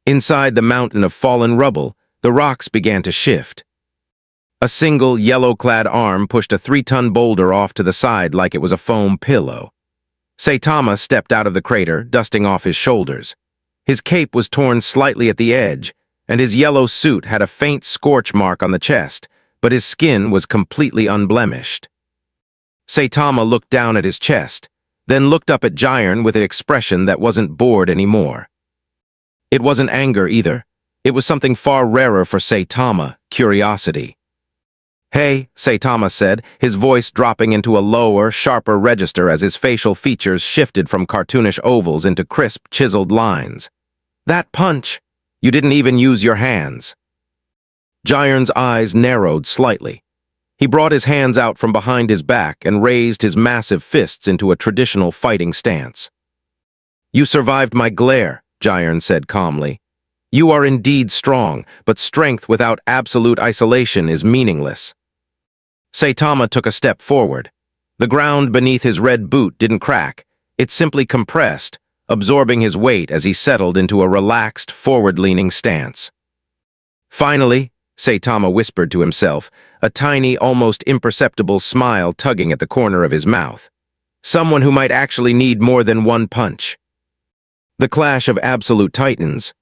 Inside the mountain of fallen rubble, the rocks began to shift. A single yellow-clad arm pushed a 3-ton boulder off to the side like it was a foam pillow. Saitama stepped out of the crater, dusting off his shoulders. His cape was torn slightly at the edge, and his yellow suit had a faint scorch mark on the chest, but his skin was completely unblemished. Saitama looked down at his chest, then looked up at Jiren with an expression that wasn't bored anymore. It wasn't anger either. It was something far rarer for Saitama, curiosity. Hey, Saitama said, his voice dropping into a lower, sharper register as his facial features shifted from cartoonish ovals into crisp, chiseled lines. That punch! You didn't even use your hands. Jiren's eyes narrowed slightly. He brought his hands out from behind his back and raised his massive fists into a traditional fighting stance. You survived my glare, Jiren said calmly. You are indeed strong, but strength without absolute isolation is meaningless. Saitama took a step forward. The ground beneath his red boot didn't crack. It simply compressed, absorbing his weight as he settled into a relaxed, forward-leaning stance. Finally, Saitama whispered to himself, a tiny, almost imperceptible smile tugging at the corner of his mouth. Someone who might actually need more than one punch. The clash of absolute titans.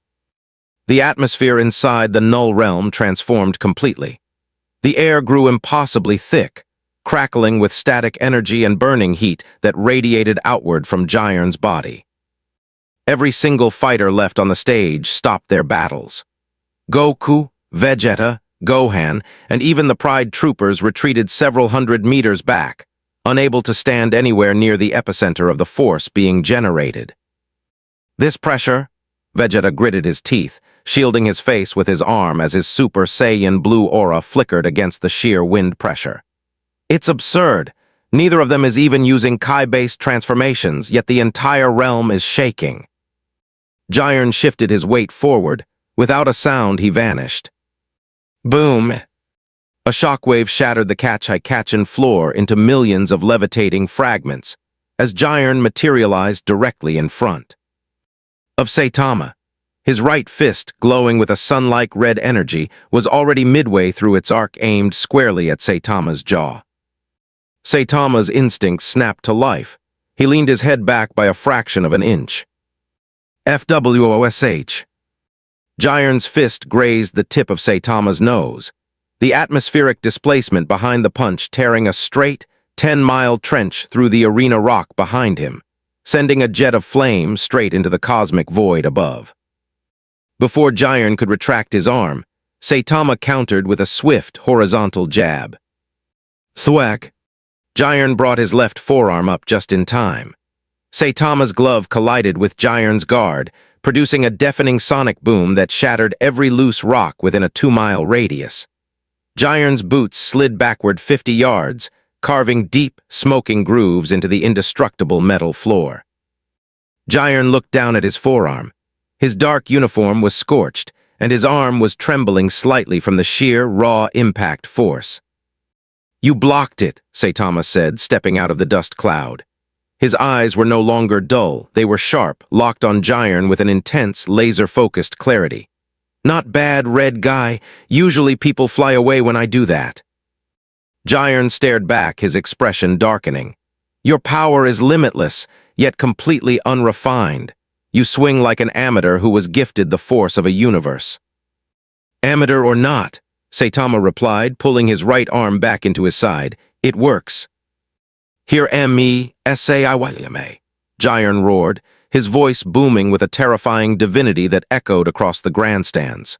The atmosphere inside the Null Realm transformed completely. The air grew impossibly thick, crackling with static energy and burning heat that radiated outward from Jiren's body. Every single fighter left on the stage stopped their battles. Goku, Vegeta, Gohan, and even the Pride troopers retreated several hundred meters back, unable to stand anywhere near the epicenter of the force being generated. This pressure, Vegeta gritted his teeth, shielding his face with his arm as his Super Saiyan blue aura flickered against the sheer wind pressure. It's absurd. Neither of them is even using Kai-based transformations, yet the entire realm is shaking. Jiren shifted his weight forward. Without a sound, he vanished. Boom! A shockwave shattered the catch-I-catchin floor into millions of levitating fragments, as Jiren materialized directly in front of Saitama. His right fist, glowing with a sun-like red energy, was already midway through its arc aimed squarely at Saitama's jaw. Saitama's instincts snapped to life. He leaned his head back by a fraction of an inch. FWOSH. Jiren's fist grazed the tip of Saitama's nose, the atmospheric displacement behind the punch tearing a straight, 10-mile trench through the arena rock behind him, sending a jet of flame straight into the cosmic void above. Before Jiren could retract his arm, Saitama countered with a swift, horizontal jab. Thwack! Jiren brought his left forearm up just in time. Saitama's glove collided with Jiren's guard, producing a deafening sonic boom that shattered every loose rock within a 2-mile radius. Jiren's boots slid backward 50 yards, carving deep, smoking grooves into the indestructible metal floor. Jiren looked down at his forearm. His dark uniform was scorched, and his arm was trembling slightly from the sheer, raw impact force. "You blocked it," Saitama said, stepping out of the dust cloud. His eyes were no longer dull, they were sharp, locked on Jiren with an intense, laser-focused clarity. "Not bad, red guy. Usually people fly away when I do that." Jiren stared back, his expression darkening. "Your power is limitless, yet completely unrefined. You swing like an amateur who was gifted the force of a universe." "Amateur or not," Saitama replied, pulling his right arm back into his side, "it works." "Here am me, Saitama," Jiren roared, his voice booming with a terrifying divinity that echoed across the grandstands.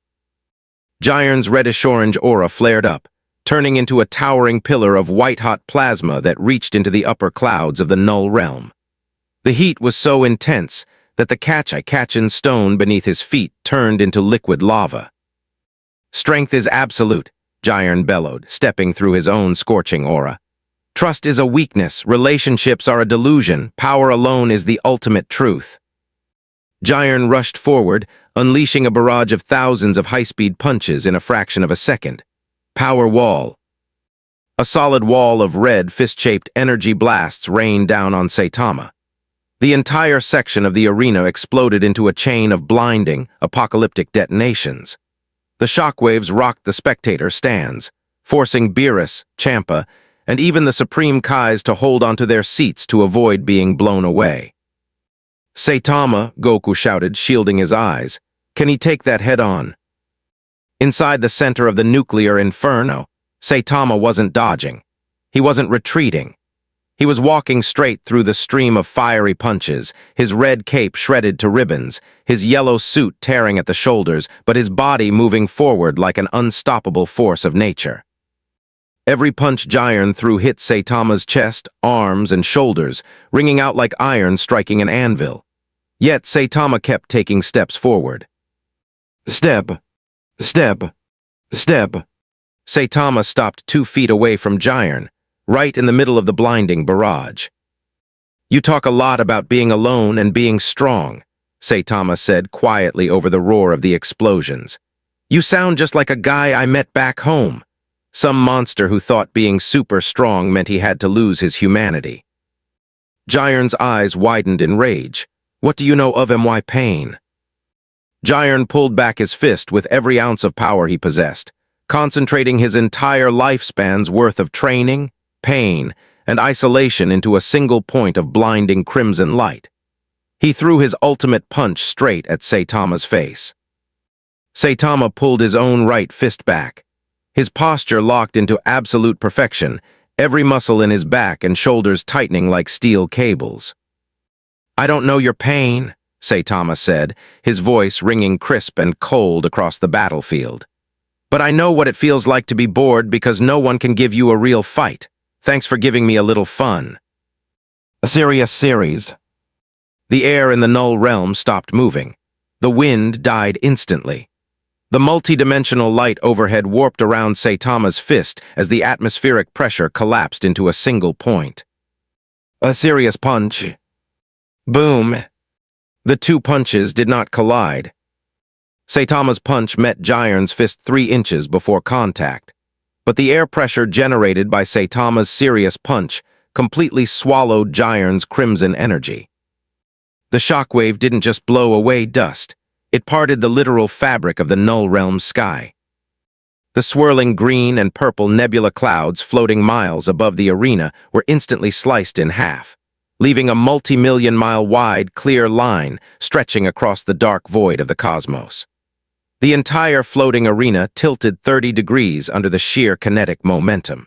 Jiren's reddish-orange aura flared up, turning into a towering pillar of white-hot plasma that reached into the upper clouds of the null realm. The heat was so intense that the Kachin stone beneath his feet turned into liquid lava. "Strength is absolute," Jiren bellowed, stepping through his own scorching aura. "Trust is a weakness, relationships are a delusion, power alone is the ultimate truth." Jiren rushed forward, unleashing a barrage of thousands of high-speed punches in a fraction of a second. Power wall. A solid wall of red, fist-shaped energy blasts rained down on Saitama. The entire section of the arena exploded into a chain of blinding, apocalyptic detonations. The shockwaves rocked the spectator stands, forcing Beerus, Champa, and even the Supreme Kais to hold onto their seats to avoid being blown away. "Saitama," Goku shouted, shielding his eyes. "Can he take that head-on?" Inside the center of the nuclear inferno, Saitama wasn't dodging. He wasn't retreating. He was walking straight through the stream of fiery punches, his red cape shredded to ribbons, his yellow suit tearing at the shoulders, but his body moving forward like an unstoppable force of nature. Every punch Jiren threw hit Saitama's chest, arms, and shoulders, ringing out like iron striking an anvil. Yet Saitama kept taking steps forward. Step, step, step. Saitama stopped 2 feet away from Jiren, right in the middle of the blinding barrage. "You talk a lot about being alone and being strong," Saitama said quietly over the roar of the explosions. "You sound just like a guy I met back home. Some monster who thought being super strong meant he had to lose his humanity." Jiren's eyes widened in rage. "What do you know of my pain?" Jiren pulled back his fist with every ounce of power he possessed, concentrating his entire lifespan's worth of training, pain, and isolation into a single point of blinding crimson light. He threw his ultimate punch straight at Saitama's face. Saitama pulled his own right fist back, his posture locked into absolute perfection, every muscle in his back and shoulders tightening like steel cables. "I don't know your pain," Saitama said, his voice ringing crisp and cold across the battlefield. "But I know what it feels like to be bored because no one can give you a real fight. Thanks for giving me a little fun." A serious series. The air in the null realm stopped moving. The wind died instantly. The multi-dimensional light overhead warped around Saitama's fist as the atmospheric pressure collapsed into a single point. A serious punch. Boom. The 2 punches did not collide. Saitama's punch met Jiren's fist 3 inches before contact, but the air pressure generated by Saitama's serious punch completely swallowed Jiren's crimson energy. The shockwave didn't just blow away dust, it parted the literal fabric of the null realm sky. The swirling green and purple nebula clouds floating miles above the arena were instantly sliced in half. leaving a multi-million-mile-wide, clear line stretching across the dark void of the cosmos. The entire floating arena tilted 30 degrees under the sheer kinetic momentum.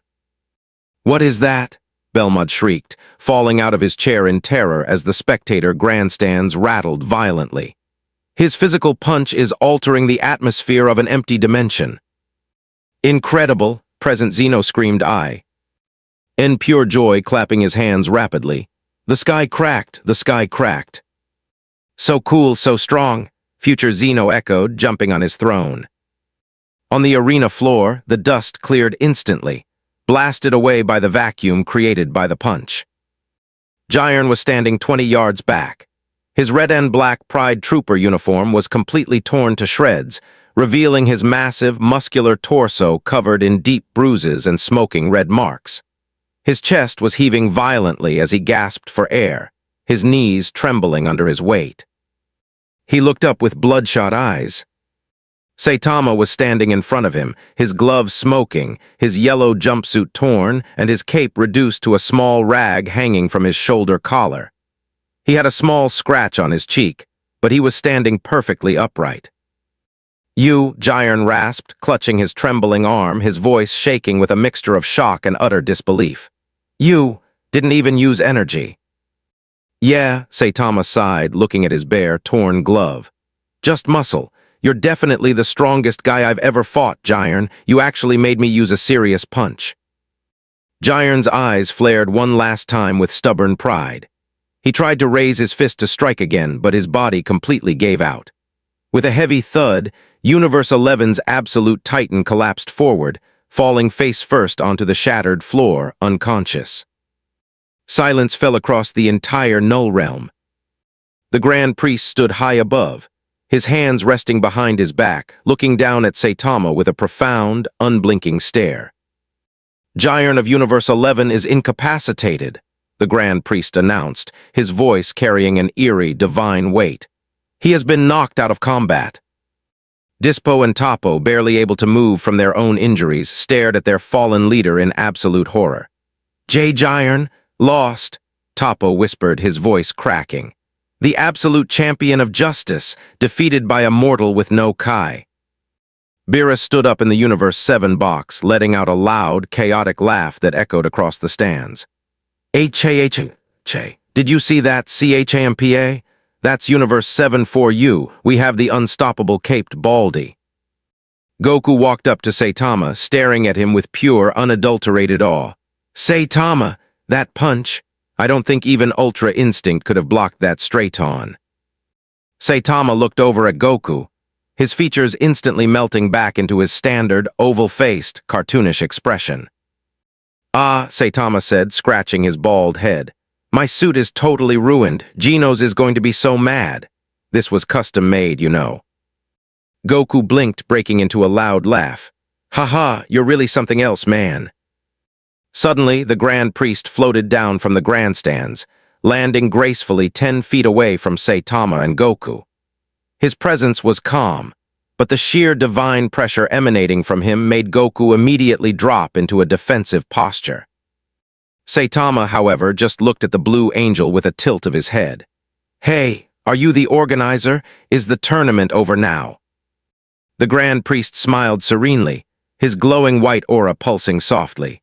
"What is that?" Belmont shrieked, falling out of his chair in terror as the spectator grandstands rattled violently. His physical punch is altering the atmosphere of an empty dimension. "Incredible," Present Zeno screamed I, in pure joy clapping his hands rapidly. "The sky cracked, the sky cracked." "So cool, so strong," Future Zeno echoed, jumping on his throne. On the arena floor, the dust cleared instantly, blasted away by the vacuum created by the punch. Jiren was standing 20 yards back. His red and black Pride Trooper uniform was completely torn to shreds, revealing his massive, muscular torso covered in deep bruises and smoking red marks. His chest was heaving violently as he gasped for air, his knees trembling under his weight. He looked up with bloodshot eyes. Saitama was standing in front of him, his gloves smoking, his yellow jumpsuit torn, and his cape reduced to a small rag hanging from his shoulder collar. He had a small scratch on his cheek, but he was standing perfectly upright. "You," Jiren rasped, clutching his trembling arm, his voice shaking with a mixture of shock and utter disbelief. "You didn't even use energy." "Yeah," Saitama sighed, looking at his bare, torn glove. "Just muscle. You're definitely the strongest guy I've ever fought, Jiren. You actually made me use a serious punch." Jiren's eyes flared one last time with stubborn pride. He tried to raise his fist to strike again, but his body completely gave out. With a heavy thud, Universe 11's absolute titan collapsed forward, falling face first onto the shattered floor, unconscious. Silence fell across the entire Null Realm. The Grand Priest stood high above, his hands resting behind his back, looking down at Saitama with a profound, unblinking stare. "Jiren of Universe 11 is incapacitated," the Grand Priest announced, his voice carrying an eerie, divine weight. "He has been knocked out of combat." Dispo and Topo, barely able to move from their own injuries, stared at their fallen leader in absolute horror. "Jiren, lost," Topo whispered, his voice cracking. "The absolute champion of justice, defeated by a mortal with no Kai." Beerus stood up in the Universe 7 box, letting out a loud, chaotic laugh that echoed across the stands. "H-H-H, did you see that, CHAMPA? That's Universe 7 for you. We have the unstoppable Caped Baldy." Goku walked up to Saitama, staring at him with pure, unadulterated awe. "Saitama, that punch! I don't think even Ultra Instinct could have blocked that straight on." Saitama looked over at Goku, his features instantly melting back into his standard, oval-faced, cartoonish expression. "Ah," Saitama said, scratching his bald head. "My suit is totally ruined. Genos is going to be so mad. This was custom-made, you know." Goku blinked, breaking into a loud laugh. "Haha, you're really something else, man." Suddenly, the Grand Priest floated down from the grandstands, landing gracefully 10 feet away from Saitama and Goku. His presence was calm, but the sheer divine pressure emanating from him made Goku immediately drop into a defensive posture. Saitama, however, just looked at the Blue Angel with a tilt of his head. "Hey, are you the organizer? Is the tournament over now?" The Grand Priest smiled serenely, his glowing white aura pulsing softly.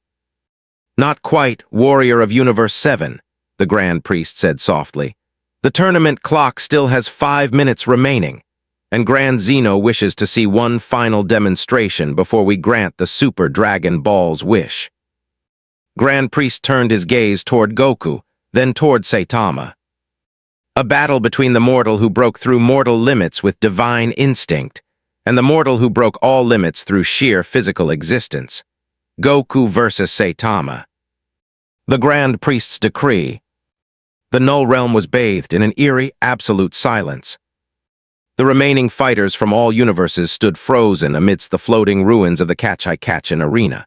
"Not quite, warrior of Universe 7, the Grand Priest said softly. "The tournament clock still has 5 minutes remaining, and Grand Zeno wishes to see one final demonstration before we grant the Super Dragon Ball's wish." Grand Priest turned his gaze toward Goku, then toward Saitama. "A battle between the mortal who broke through mortal limits with divine instinct, and the mortal who broke all limits through sheer physical existence. Goku versus Saitama." The Grand Priest's decree. The Null Realm was bathed in an eerie, absolute silence. The remaining fighters from all universes stood frozen amidst the floating ruins of the Kachai-Kachin arena.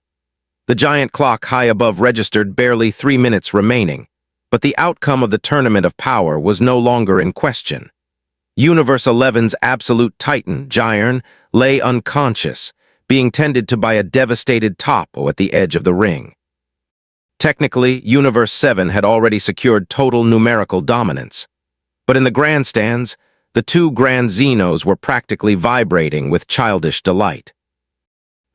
The giant clock high above registered barely 3 minutes remaining, but the outcome of the Tournament of Power was no longer in question. Universe 11's absolute titan, Jiren, lay unconscious, being tended to by a devastated Topo at the edge of the ring. Technically, Universe 7 had already secured total numerical dominance. But in the grandstands, the two Grand Xenos were practically vibrating with childish delight.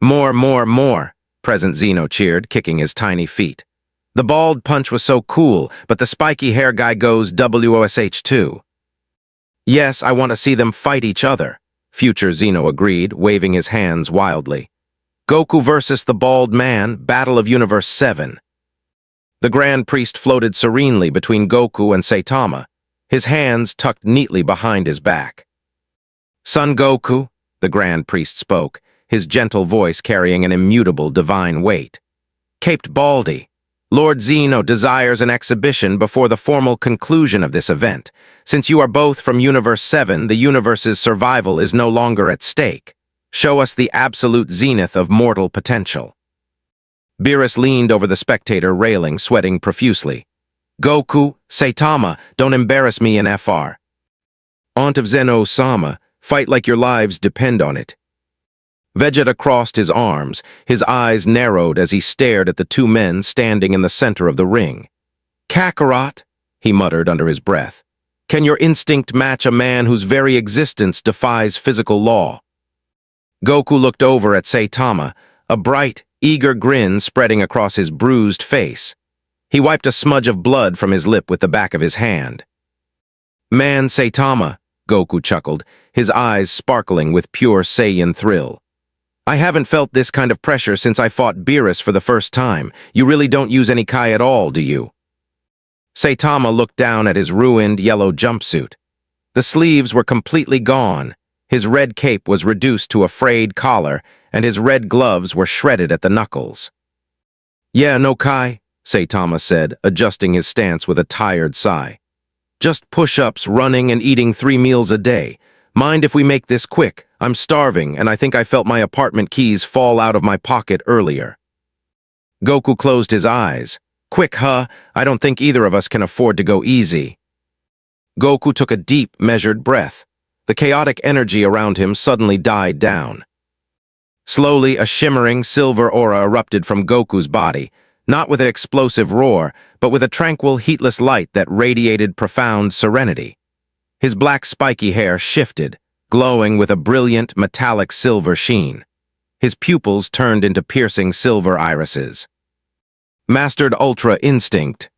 More, more, more, Present Xeno cheered, kicking his tiny feet. The bald punch was so cool, but the spiky hair guy goes WOSH too. Yes, I want to see them fight each other, Future Xeno agreed, waving his hands wildly. Goku versus the bald man, Battle of Universe 7. The Grand Priest floated serenely between Goku and Saitama, his hands tucked neatly behind his back. Son Goku, the Grand Priest spoke, his gentle voice carrying an immutable divine weight. Caped Baldy, Lord Xeno desires an exhibition before the formal conclusion of this event. Since you are both from Universe 7, the universe's survival is no longer at stake. Show us the absolute zenith of mortal potential. Beerus leaned over the spectator railing, sweating profusely. Goku, Saitama, don't embarrass me in FR. Aunt of Zeno-sama, fight like your lives depend on it. Vegeta crossed his arms, his eyes narrowed as he stared at the two men standing in the center of the ring. Kakarot, he muttered under his breath. Can your instinct match a man whose very existence defies physical law? Goku looked over at Saitama, a bright, eager grin spreading across his bruised face. He wiped a smudge of blood from his lip with the back of his hand. Man, Saitama, Goku chuckled, his eyes sparkling with pure Saiyan thrill. I haven't felt this kind of pressure since I fought Beerus for the first time. You really don't use any Kai at all, do you? Saitama looked down at his ruined yellow jumpsuit. The sleeves were completely gone, his red cape was reduced to a frayed collar, and his red gloves were shredded at the knuckles. Yeah, no Kai, Saitama said, adjusting his stance with a tired sigh. Just push-ups, running, and eating 3 meals a day. Mind if we make this quick? I'm starving, and I think I felt my apartment keys fall out of my pocket earlier. Goku closed his eyes. Quick, huh? I don't think either of us can afford to go easy. Goku took a deep, measured breath. The chaotic energy around him suddenly died down. Slowly, a shimmering silver aura erupted from Goku's body, not with an explosive roar, but with a tranquil, heatless light that radiated profound serenity. His black spiky hair shifted, glowing with a brilliant, metallic silver sheen. His pupils turned into piercing silver irises. Mastered Ultra Instinct.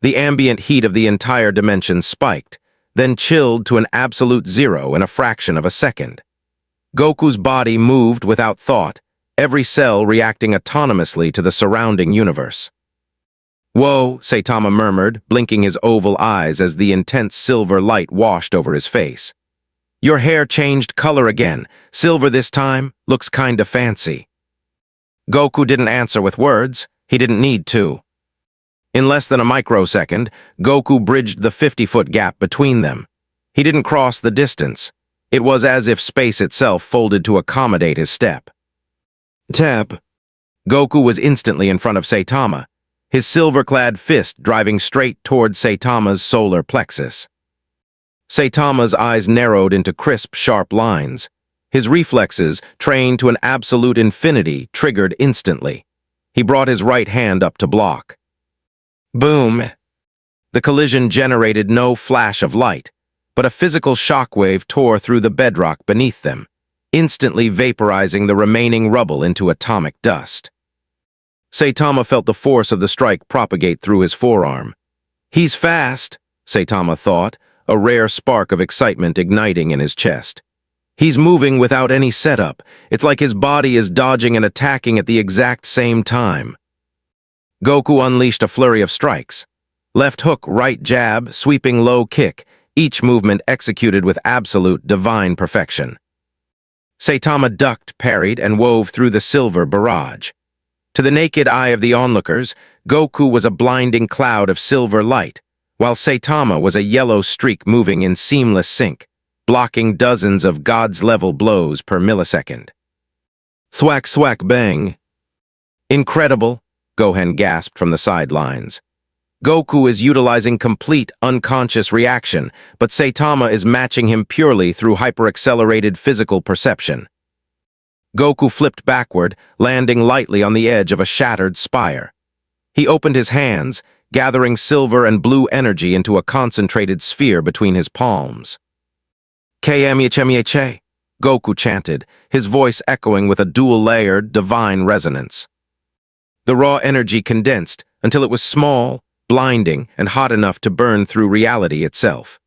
The ambient heat of the entire dimension spiked, then chilled to an absolute zero in a fraction of a second. Goku's body moved without thought, every cell reacting autonomously to the surrounding universe. Whoa, Saitama murmured, blinking his oval eyes as the intense silver light washed over his face. Your hair changed color again. Silver this time. Looks kinda fancy. Goku didn't answer with words. He didn't need to. In less than a microsecond, Goku bridged the 50-foot gap between them. He didn't cross the distance. It was as if space itself folded to accommodate his step. Tap. Goku was instantly in front of Saitama, his silver-clad fist driving straight toward Saitama's solar plexus. Saitama's eyes narrowed into crisp, sharp lines. His reflexes, trained to an absolute infinity, triggered instantly. He brought his right hand up to block. Boom! The collision generated no flash of light, but a physical shockwave tore through the bedrock beneath them, instantly vaporizing the remaining rubble into atomic dust. Saitama felt the force of the strike propagate through his forearm. He's fast, Saitama thought, a rare spark of excitement igniting in his chest. He's moving without any setup. It's like his body is dodging and attacking at the exact same time. Goku unleashed a flurry of strikes. Left hook, right jab, sweeping low kick, each movement executed with absolute divine perfection. Saitama ducked, parried, and wove through the silver barrage. To the naked eye of the onlookers, Goku was a blinding cloud of silver light, while Saitama was a yellow streak moving in seamless sync, blocking dozens of God's-level blows per millisecond. Thwack, thwack, bang. Incredible, Gohan gasped from the sidelines. Goku is utilizing complete, unconscious reaction, but Saitama is matching him purely through hyper-accelerated physical perception. Goku flipped backward, landing lightly on the edge of a shattered spire. He opened his hands, gathering silver and blue energy into a concentrated sphere between his palms. KMHMEHA, Goku chanted, his voice echoing with a dual-layered, divine resonance. The raw energy condensed until it was small, blinding, and hot enough to burn through reality itself.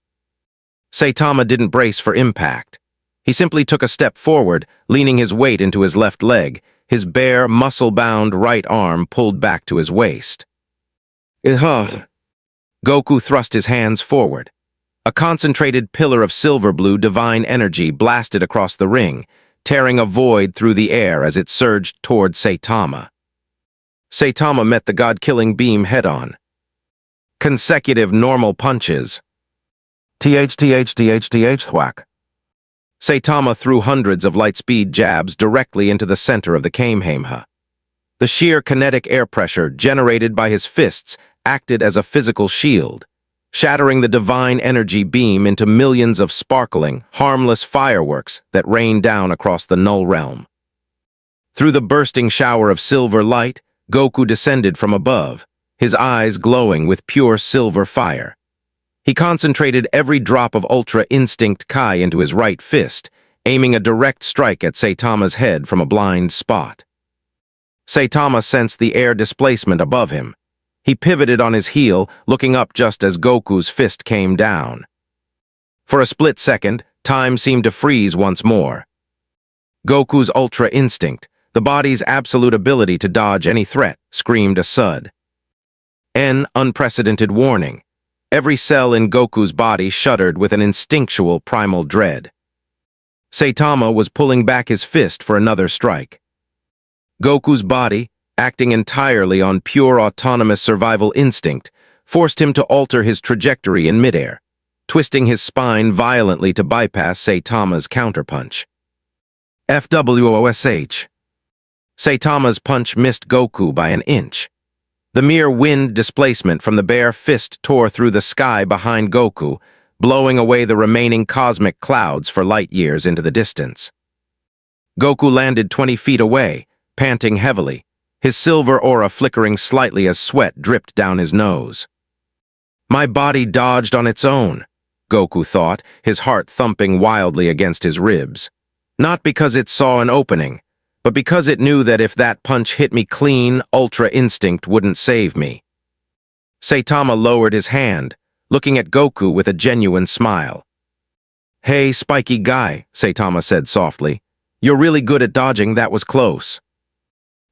Saitama didn't brace for impact. He simply took a step forward, leaning his weight into his left leg, his bare, muscle-bound right arm pulled back to his waist. Goku thrust his hands forward. A concentrated pillar of silver-blue divine energy blasted across the ring, tearing a void through the air as it surged toward Saitama. Saitama met the god-killing beam head-on. Consecutive normal punches. Thwack. Saitama threw hundreds of light-speed jabs directly into the center of the Kamehameha. The sheer kinetic air pressure generated by his fists acted as a physical shield, shattering the divine energy beam into millions of sparkling, harmless fireworks that rained down across the null realm. Through the bursting shower of silver light, Goku descended from above, his eyes glowing with pure silver fire. He concentrated every drop of Ultra Instinct Kai into his right fist, aiming a direct strike at Saitama's head from a blind spot. Saitama sensed the air displacement above him. He pivoted on his heel, looking up just as Goku's fist came down. For a split second, time seemed to freeze once more. Goku's Ultra Instinct, the body's absolute ability to dodge any threat, screamed a sud. An unprecedented warning. Every cell in Goku's body shuddered with an instinctual primal dread. Saitama was pulling back his fist for another strike. Goku's body, acting entirely on pure autonomous survival instinct, forced him to alter his trajectory in midair, twisting his spine violently to bypass Saitama's counterpunch. FWOSH. Saitama's punch missed Goku by an inch. The mere wind displacement from the bare fist tore through the sky behind Goku, blowing away the remaining cosmic clouds for light years into the distance. Goku landed 20 feet away, panting heavily, his silver aura flickering slightly as sweat dripped down his nose. My body dodged on its own, Goku thought, his heart thumping wildly against his ribs. Not because it saw an opening, but because it knew that if that punch hit me clean, Ultra Instinct wouldn't save me. Saitama lowered his hand, looking at Goku with a genuine smile. Hey, spiky guy, Saitama said softly. You're really good at dodging, that was close.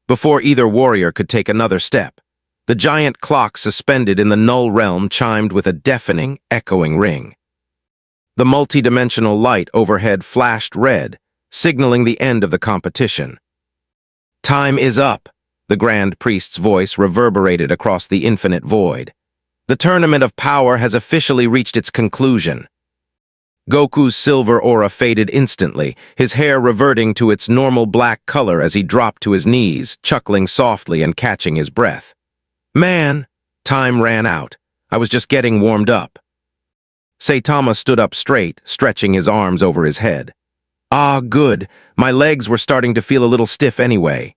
Before either warrior could take another step, the giant clock suspended in the null realm chimed with a deafening, echoing ring. The multi-dimensional light overhead flashed red, signaling the end of the competition. Time is up, the Grand Priest's voice reverberated across the infinite void. The tournament of power has officially reached its conclusion. Goku's silver aura faded instantly, his hair reverting to its normal black color as he dropped to his knees, chuckling softly and catching his breath. Man, time ran out. I was just getting warmed up. Saitama stood up straight, stretching his arms over his head. Ah, good. My legs were starting to feel a little stiff anyway.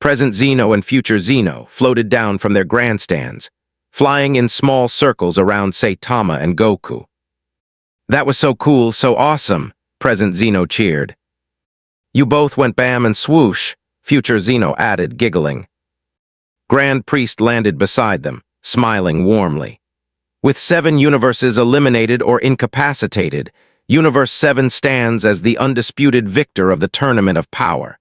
Present Xeno and future Xeno floated down from their grandstands, flying in small circles around Saitama and Goku. That was so cool, so awesome, present Xeno cheered. You both went bam and swoosh, future Xeno added, giggling. Grand Priest landed beside them, smiling warmly. With 7 universes eliminated or incapacitated, Universe 7 stands as the undisputed victor of the Tournament of Power.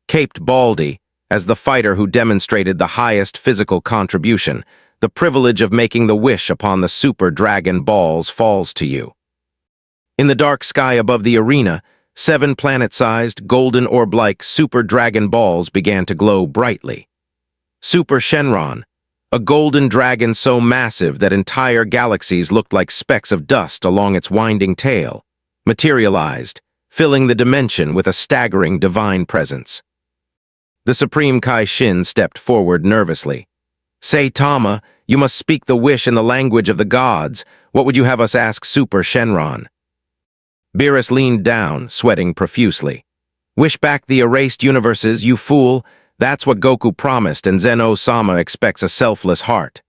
Caped Baldy, as the fighter who demonstrated the highest physical contribution, the privilege of making the wish upon the Super Dragon Balls falls to you. In the dark sky above the arena, 7 planet-sized, golden orb-like Super Dragon Balls began to glow brightly. Super Shenron, a golden dragon so massive that entire galaxies looked like specks of dust along its winding tail, materialized, filling the dimension with a staggering divine presence. The Supreme Kai Shin stepped forward nervously. Saitama, you must speak the wish in the language of the gods. What would you have us ask Super Shenron? Beerus leaned down, sweating profusely. Wish back the erased universes, you fool. That's what Goku promised, and Zeno-sama expects a selfless heart.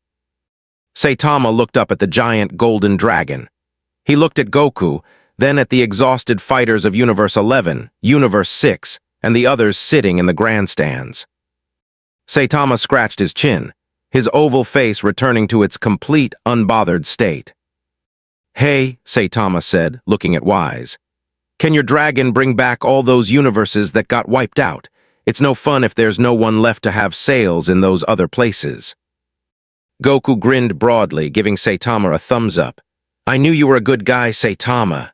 Saitama looked up at the giant golden dragon. He looked at Goku, then at the exhausted fighters of Universe 11, Universe 6, and the others sitting in the grandstands. Saitama scratched his chin, his oval face returning to its complete, unbothered state. "Hey," Saitama said, looking at Wise. "Can your dragon bring back all those universes that got wiped out? It's no fun if there's no one left to have sails in those other places." Goku grinned broadly, giving Saitama a thumbs up. "I knew you were a good guy, Saitama."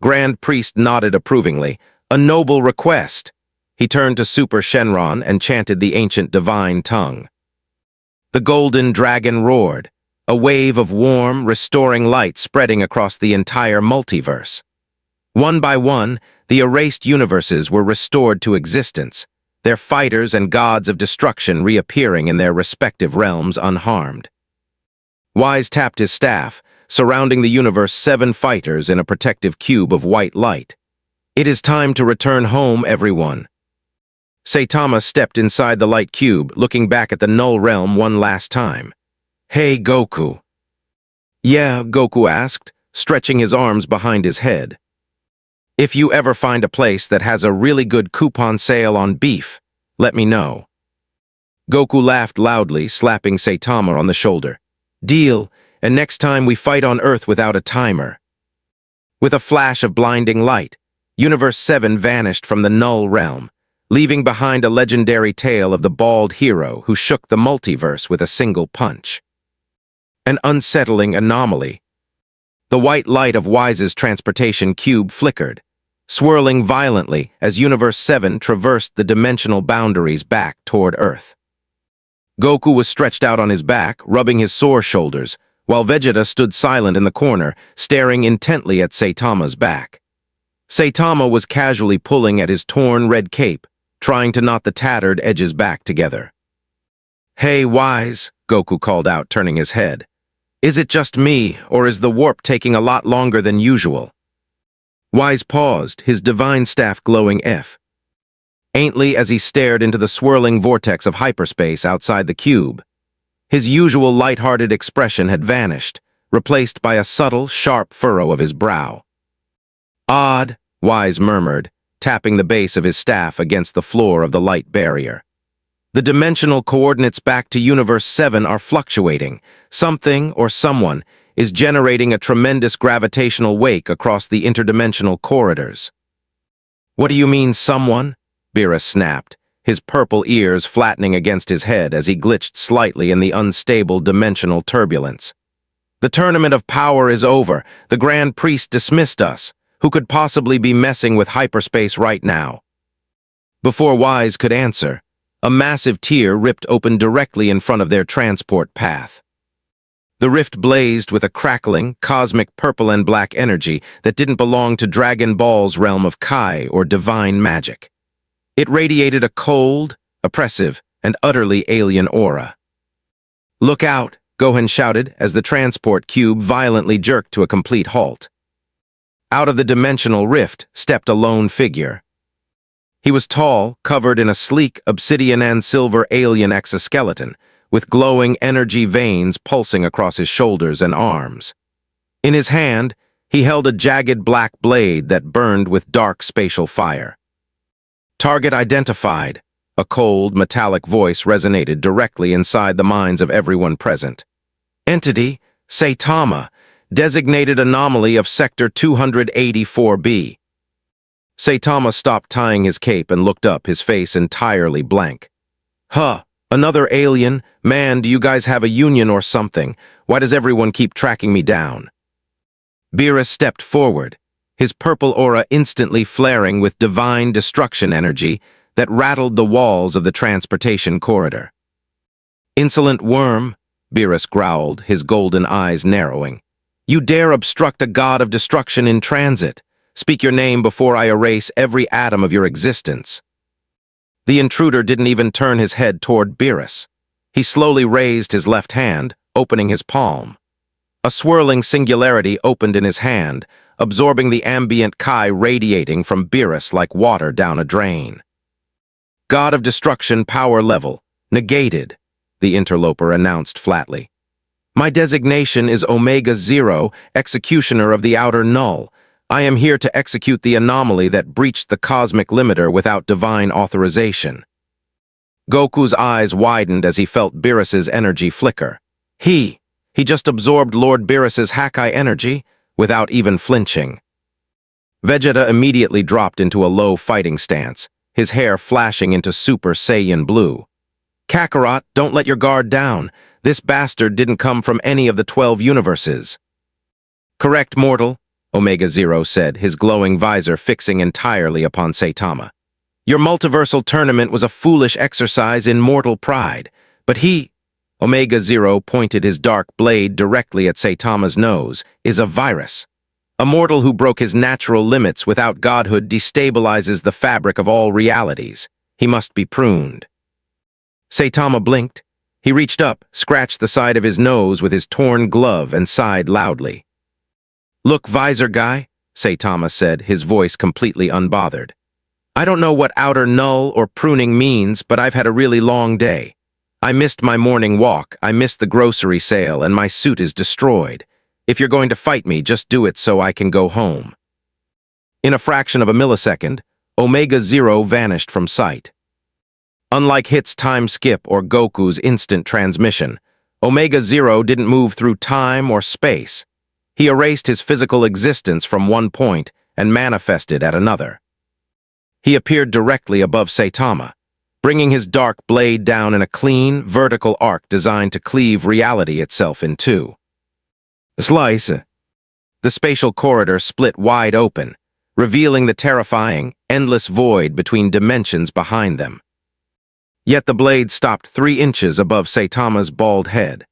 Grand Priest nodded approvingly. "A noble request." He turned to Super Shenron and chanted the ancient divine tongue. The golden dragon roared, a wave of warm, restoring light spreading across the entire multiverse. One by one, the erased universes were restored to existence, their fighters and gods of destruction reappearing in their respective realms unharmed. Wise tapped his staff, surrounding the universe 7 fighters in a protective cube of white light. "It is time to return home, everyone." Saitama stepped inside the light cube, looking back at the Null Realm one last time. "Hey, Goku." "Yeah," Goku asked, stretching his arms behind his head. "If you ever find a place that has a really good coupon sale on beef, let me know." Goku laughed loudly, slapping Saitama on the shoulder. "Deal, and next time we fight on Earth without a timer." With a flash of blinding light, Universe 7 vanished from the Null Realm, leaving behind a legendary tale of the bald hero who shook the multiverse with a single punch. An unsettling anomaly. The white light of Wise's transportation cube flickered, swirling violently as Universe 7 traversed the dimensional boundaries back toward Earth. Goku was stretched out on his back, rubbing his sore shoulders, while Vegeta stood silent in the corner, staring intently at Saitama's back. Saitama was casually pulling at his torn red cape, trying to knot the tattered edges back together. "Hey, Wise," Goku called out, turning his head. "Is it just me, or is the warp taking a lot longer than usual?" Wise paused, his divine staff glowing faintly as he stared into the swirling vortex of hyperspace outside the cube. His usual light-hearted expression had vanished, replaced by a subtle, sharp furrow of his brow. "Odd," Wise murmured, tapping the base of his staff against the floor of the light barrier. "The dimensional coordinates back to Universe 7 are fluctuating. Something, or someone, is generating a tremendous gravitational wake across the interdimensional corridors." "What do you mean, someone?" Beerus snapped, his purple ears flattening against his head as he glitched slightly in the unstable dimensional turbulence. "The tournament of power is over. The Grand Priest dismissed us. Who could possibly be messing with hyperspace right now?" Before Wise could answer, a massive tear ripped open directly in front of their transport path. The rift blazed with a crackling, cosmic purple and black energy that didn't belong to Dragon Ball's realm of Kai or divine magic. It radiated a cold, oppressive, and utterly alien aura. "Look out!" Gohan shouted as the transport cube violently jerked to a complete halt. Out of the dimensional rift stepped a lone figure. He was tall, covered in a sleek obsidian and silver alien exoskeleton, with glowing energy veins pulsing across his shoulders and arms. In his hand, he held a jagged black blade that burned with dark spatial fire. "Target identified," a cold, metallic voice resonated directly inside the minds of everyone present. "Entity, Saitama, designated anomaly of Sector 284B. Saitama stopped tying his cape and looked up, his face entirely blank. "Huh, another alien? Man, do you guys have a union or something? Why does everyone keep tracking me down?" Beerus stepped forward, his purple aura instantly flaring with divine destruction energy that rattled the walls of the transportation corridor. "Insolent worm," Beerus growled, his golden eyes narrowing. "You dare obstruct a god of destruction in transit? Speak your name before I erase every atom of your existence." The intruder didn't even turn his head toward Beerus. He slowly raised his left hand, opening his palm. A swirling singularity opened in his hand, absorbing the ambient Kai radiating from Beerus like water down a drain. God of Destruction power level. Negated, the interloper announced flatly. My designation is Omega Zero, Executioner of the Outer Null. I am here to execute the anomaly that breached the cosmic limiter without divine authorization. Goku's eyes widened as he felt Beerus's energy flicker. He just absorbed Lord Beerus's Hakai energy without even flinching. Vegeta immediately dropped into a low fighting stance, his hair flashing into Super Saiyan Blue. Kakarot, don't let your guard down. This bastard didn't come from any of the 12 universes. Correct, mortal, Omega Zero said, his glowing visor fixing entirely upon Saitama. Your multiversal tournament was a foolish exercise in mortal pride, but Omega Zero pointed his dark blade directly at Saitama's nose, is a virus. A mortal who broke his natural limits without godhood destabilizes the fabric of all realities. He must be pruned. Saitama blinked. He reached up, scratched the side of his nose with his torn glove, and sighed loudly. Look, visor guy, Saitama said, his voice completely unbothered. I don't know what outer null or pruning means, but I've had a really long day. I missed my morning walk, I missed the grocery sale, and my suit is destroyed. If you're going to fight me, just do it so I can go home. In a fraction of a millisecond, Omega Zero vanished from sight. Unlike Hit's time skip or Goku's instant transmission, Omega Zero didn't move through time or space. He erased his physical existence from one point and manifested at another. He appeared directly above Saitama, bringing his dark blade down in a clean, vertical arc designed to cleave reality itself in two. Slice. The spatial corridor split wide open, revealing the terrifying, endless void between dimensions behind them. Yet the blade stopped 3 inches above Saitama's bald head.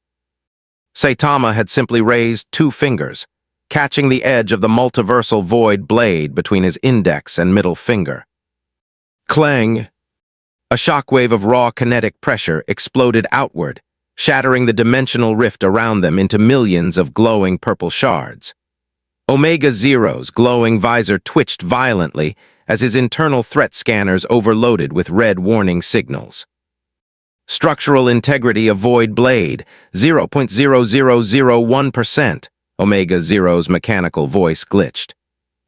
Saitama had simply raised 2 fingers, catching the edge of the multiversal void blade between his index and middle finger. Clang! A shockwave of raw kinetic pressure exploded outward, shattering the dimensional rift around them into millions of glowing purple shards. Omega Zero's glowing visor twitched violently as his internal threat scanners overloaded with red warning signals. Structural integrity of void blade, 0.0001%, Omega Zero's mechanical voice glitched.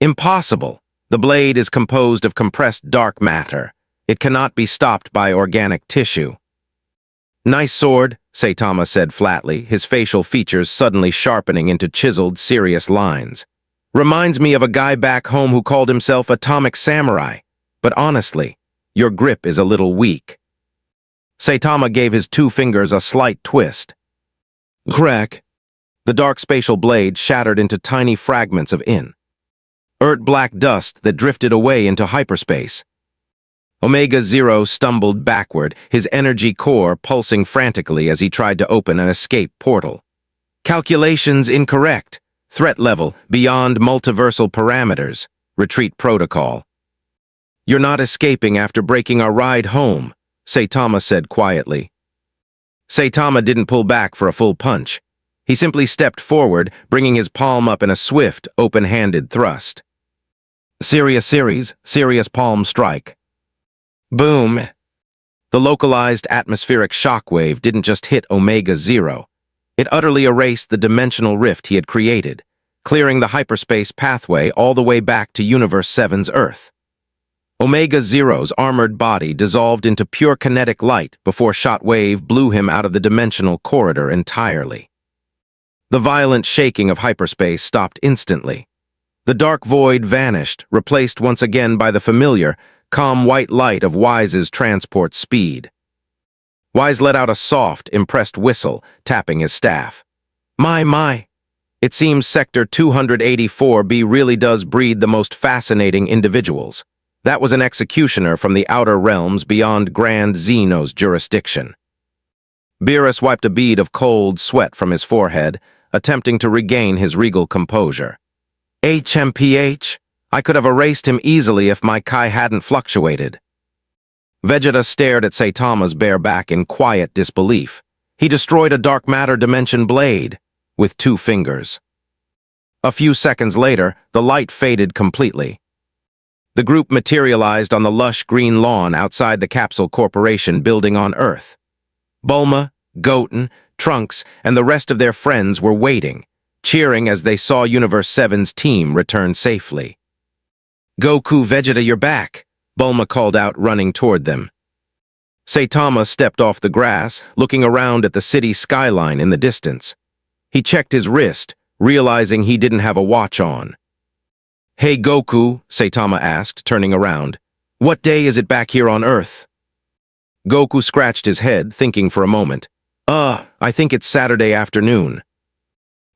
Impossible! The blade is composed of compressed dark matter. It cannot be stopped by organic tissue. Nice sword, Saitama said flatly, his facial features suddenly sharpening into chiseled, serious lines. Reminds me of a guy back home who called himself Atomic Samurai. But honestly, your grip is a little weak. Saitama gave his 2 fingers a slight twist. Crack! The dark spatial blade shattered into tiny fragments of black dust that drifted away into hyperspace. Omega Zero stumbled backward, his energy core pulsing frantically as he tried to open an escape portal. Calculations incorrect. Threat level beyond multiversal parameters. Retreat protocol. You're not escaping after breaking our ride home, Saitama said quietly. Saitama didn't pull back for a full punch. He simply stepped forward, bringing his palm up in a swift, open-handed thrust. Serious palm strike. Boom! The localized atmospheric shockwave didn't just hit Omega Zero. It utterly erased the dimensional rift he had created, clearing the hyperspace pathway all the way back to Universe 7's Earth. Omega Zero's armored body dissolved into pure kinetic light before Shockwave blew him out of the dimensional corridor entirely. The violent shaking of hyperspace stopped instantly. The dark void vanished, replaced once again by the familiar, calm white light of Wise's transport speed. Wise let out a soft, impressed whistle, tapping his staff. My. It seems Sector 284B really does breed the most fascinating individuals. That was an executioner from the outer realms beyond Grand Zeno's jurisdiction. Beerus wiped a bead of cold sweat from his forehead, attempting to regain his regal composure. HMPH, I could have erased him easily if my Kai hadn't fluctuated. Vegeta stared at Saitama's bare back in quiet disbelief. He destroyed a dark matter dimension blade with 2 fingers. A few seconds later, the light faded completely. The group materialized on the lush green lawn outside the Capsule Corporation building on Earth. Bulma, Goten, Trunks, and the rest of their friends were waiting, cheering as they saw Universe 7's team return safely. "Goku, Vegeta, you're back!" Bulma called out, running toward them. Saitama stepped off the grass, looking around at the city skyline in the distance. He checked his wrist, realizing he didn't have a watch on. "Hey Goku," Saitama asked, turning around. "What day is it back here on Earth?" Goku scratched his head, thinking for a moment. I think it's Saturday afternoon."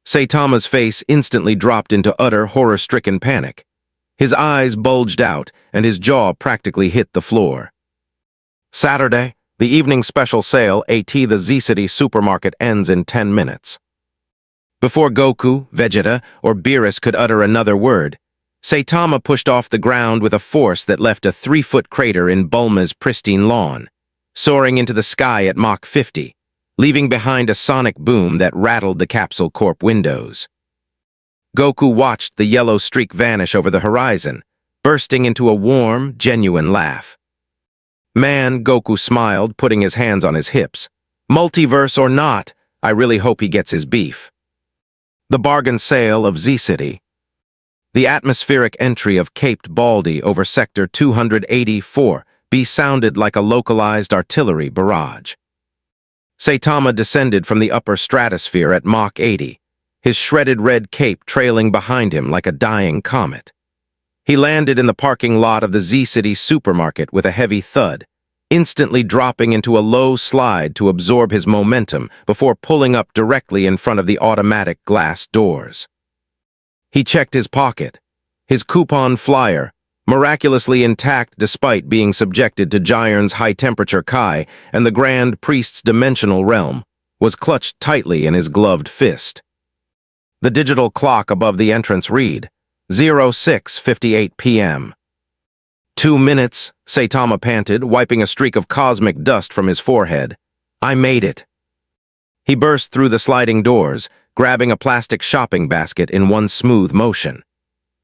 Saitama's face instantly dropped into utter horror-stricken panic. His eyes bulged out, and his jaw practically hit the floor. "Saturday, the evening special sale at the Z-City supermarket ends in 10 minutes. Before Goku, Vegeta, or Beerus could utter another word, Saitama pushed off the ground with a force that left a 3-foot crater in Bulma's pristine lawn, soaring into the sky at Mach 50, leaving behind a sonic boom that rattled the Capsule Corp windows. Goku watched the yellow streak vanish over the horizon, bursting into a warm, genuine laugh. "Man," Goku smiled, putting his hands on his hips. "Multiverse or not, I really hope he gets his beef." The bargain sale of Z-City. The atmospheric entry of Caped Baldy over Sector 284B sounded like a localized artillery barrage. Saitama descended from the upper stratosphere at Mach 80, his shredded red cape trailing behind him like a dying comet. He landed in the parking lot of the Z-City supermarket with a heavy thud, instantly dropping into a low slide to absorb his momentum before pulling up directly in front of the automatic glass doors. He checked his pocket. His coupon flyer, miraculously intact despite being subjected to Jiren's high-temperature Kai and the Grand Priest's dimensional realm, was clutched tightly in his gloved fist. The digital clock above the entrance read, 06:58 p.m. 2 minutes, Saitama panted, wiping a streak of cosmic dust from his forehead. "I made it." He burst through the sliding doors, grabbing a plastic shopping basket in one smooth motion.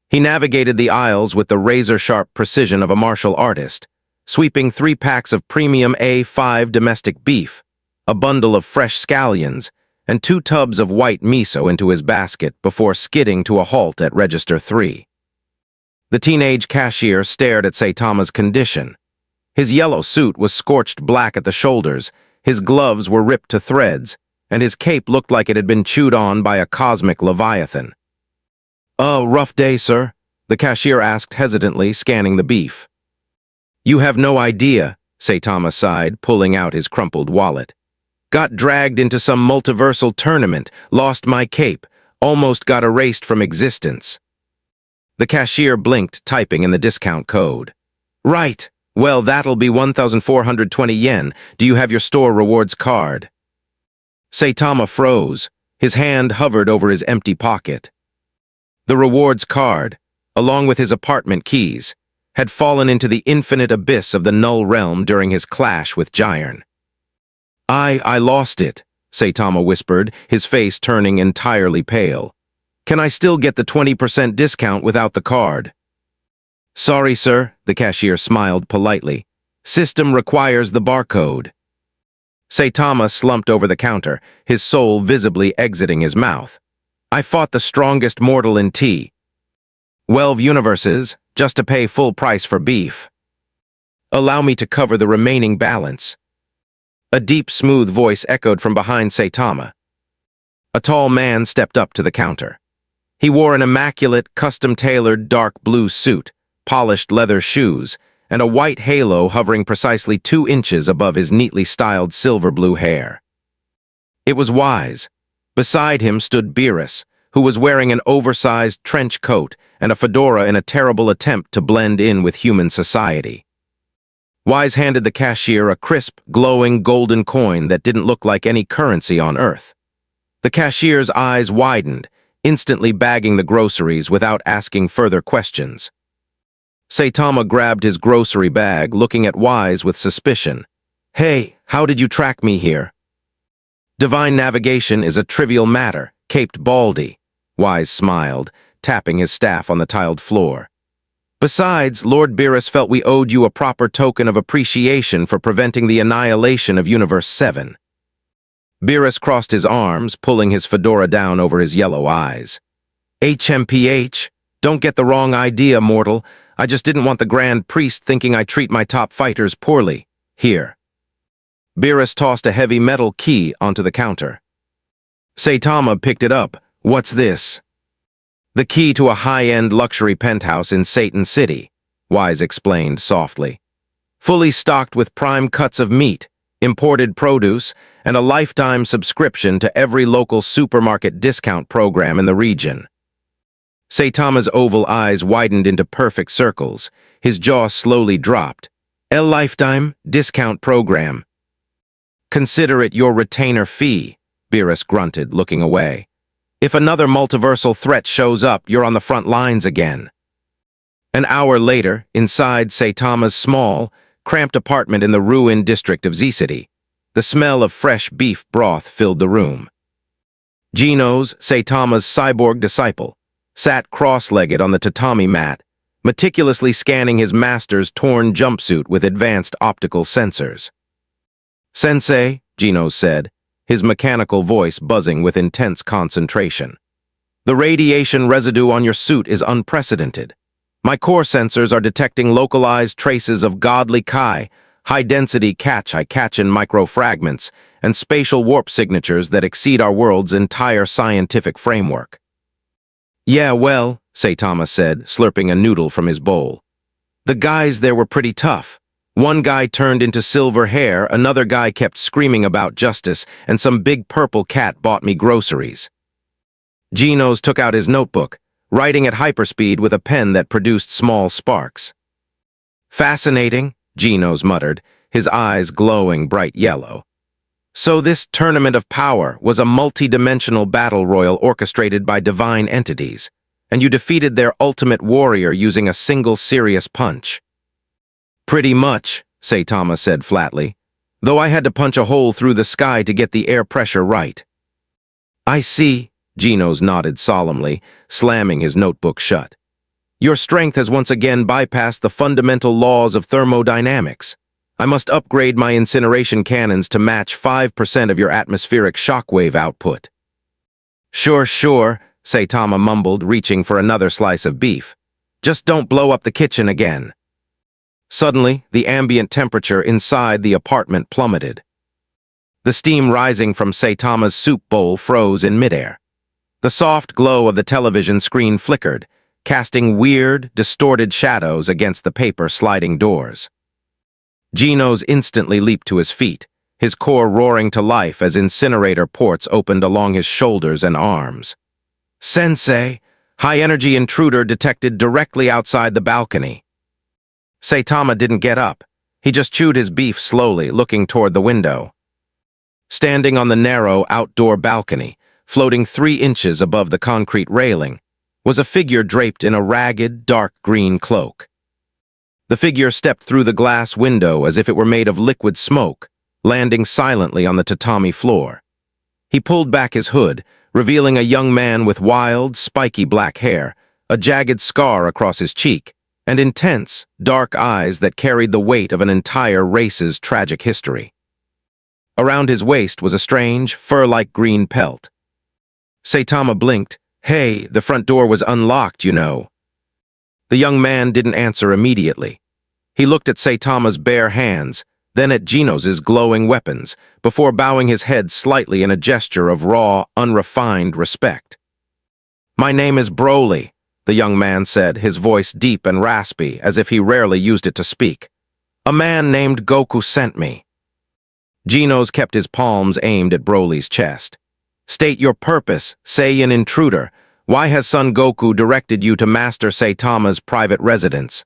He navigated the aisles with the razor-sharp precision of a martial artist, sweeping 3 packs of premium A5 domestic beef, a bundle of fresh scallions, and 2 tubs of white miso into his basket before skidding to a halt at Register 3. The teenage cashier stared at Saitama's condition. His yellow suit was scorched black at the shoulders, his gloves were ripped to threads, and his cape looked like it had been chewed on by a cosmic leviathan. Rough day, sir?" the cashier asked hesitantly, scanning the beef. "You have no idea," Saitama sighed, pulling out his crumpled wallet. "Got dragged into some multiversal tournament, lost my cape, almost got erased from existence." The cashier blinked, typing in the discount code. "Right. Well, that'll be 1,420 yen. Do you have your store rewards card?" Saitama froze. His hand hovered over his empty pocket. The rewards card, along with his apartment keys, had fallen into the infinite abyss of the Null Realm during his clash with Jiren. I lost it," Saitama whispered, his face turning entirely pale. "Can I still get the 20% discount without the card?" "Sorry, sir," the cashier smiled politely. "System requires the barcode." Saitama slumped over the counter, his soul visibly exiting his mouth. "I fought the strongest mortal in T. 12 universes, just to pay full price for beef. Allow me to cover the remaining balance." A deep, smooth voice echoed from behind Saitama. A tall man stepped up to the counter. He wore an immaculate, custom-tailored dark blue suit, polished leather shoes, and a white halo hovering precisely 2 inches above his neatly styled silver-blue hair. It was Wise. Beside him stood Beerus, who was wearing an oversized trench coat and a fedora in a terrible attempt to blend in with human society. Wise handed the cashier a crisp, glowing golden coin that didn't look like any currency on Earth. The cashier's eyes widened, instantly bagging the groceries without asking further questions. Saitama grabbed his grocery bag, looking at Wise with suspicion. "Hey, how did you track me here?" "Divine navigation is a trivial matter, Caped Baldy," Wise smiled, tapping his staff on the tiled floor. Besides, Lord Beerus felt we owed you a proper token of appreciation for preventing the annihilation of Universe 7. Beerus crossed his arms, pulling his fedora down over his yellow eyes. HMPH, don't get the wrong idea, mortal. I just didn't want the Grand Priest thinking I treat my top fighters poorly. Here. Beerus tossed a heavy metal key onto the counter. Saitama picked it up. What's this? The key to a high-end luxury penthouse in Satan City, Wise explained softly. Fully stocked with prime cuts of meat, imported produce, and a lifetime subscription to every local supermarket discount program in the region. Saitama's oval eyes widened into perfect circles. His jaw slowly dropped. El lifetime discount program. Consider it your retainer fee, Beerus grunted, looking away. If another multiversal threat shows up, you're on the front lines again. An hour later, inside Saitama's small, cramped apartment in the ruined district of Z-City, the smell of fresh beef broth filled the room. Genos, Saitama's cyborg disciple, sat cross-legged on the tatami mat, meticulously scanning his master's torn jumpsuit with advanced optical sensors. Sensei, Genos said, his mechanical voice buzzing with intense concentration. The radiation residue on your suit is unprecedented. My core sensors are detecting localized traces of godly Kai, high-density Catch-I-Catchin microfragments, and spatial warp signatures that exceed our world's entire scientific framework. Yeah, well, Saitama said, slurping a noodle from his bowl. The guys there were pretty tough. One guy turned into silver hair, another guy kept screaming about justice, and some big purple cat bought me groceries. Genos took out his notebook, writing at hyperspeed with a pen that produced small sparks. Fascinating, Genos muttered, his eyes glowing bright yellow. So this tournament of power was a multi-dimensional battle royal orchestrated by divine entities, and you defeated their ultimate warrior using a single serious punch. Pretty much, Saitama said flatly, though I had to punch a hole through the sky to get the air pressure right. I see, Genos nodded solemnly, slamming his notebook shut. Your strength has once again bypassed the fundamental laws of thermodynamics. I must upgrade my incineration cannons to match 5% of your atmospheric shockwave output. Sure, Saitama mumbled, reaching for another slice of beef. Just don't blow up the kitchen again. Suddenly, the ambient temperature inside the apartment plummeted. The steam rising from Saitama's soup bowl froze in midair. The soft glow of the television screen flickered, casting weird, distorted shadows against the paper sliding doors. Genos instantly leaped to his feet, his core roaring to life as incinerator ports opened along his shoulders and arms. Sensei, high-energy intruder detected directly outside the balcony. Saitama didn't get up. He just chewed his beef slowly, looking toward the window. Standing on the narrow outdoor balcony, floating 3 inches above the concrete railing, was a figure draped in a ragged, dark green cloak. The figure stepped through the glass window as if it were made of liquid smoke, landing silently on the tatami floor. He pulled back his hood, revealing a young man with wild, spiky black hair, a jagged scar across his cheek, and intense, dark eyes that carried the weight of an entire race's tragic history. Around his waist was a strange, fur-like green pelt. Saitama blinked. Hey, the front door was unlocked, you know. The young man didn't answer immediately. He looked at Saitama's bare hands, then at Genos's glowing weapons, before bowing his head slightly in a gesture of raw, unrefined respect. My name is Broly, the young man said, his voice deep and raspy, as if he rarely used it to speak. A man named Goku sent me. Genos kept his palms aimed at Broly's chest. State your purpose, Saiyan intruder. Why has Son Goku directed you to Master Saitama's private residence?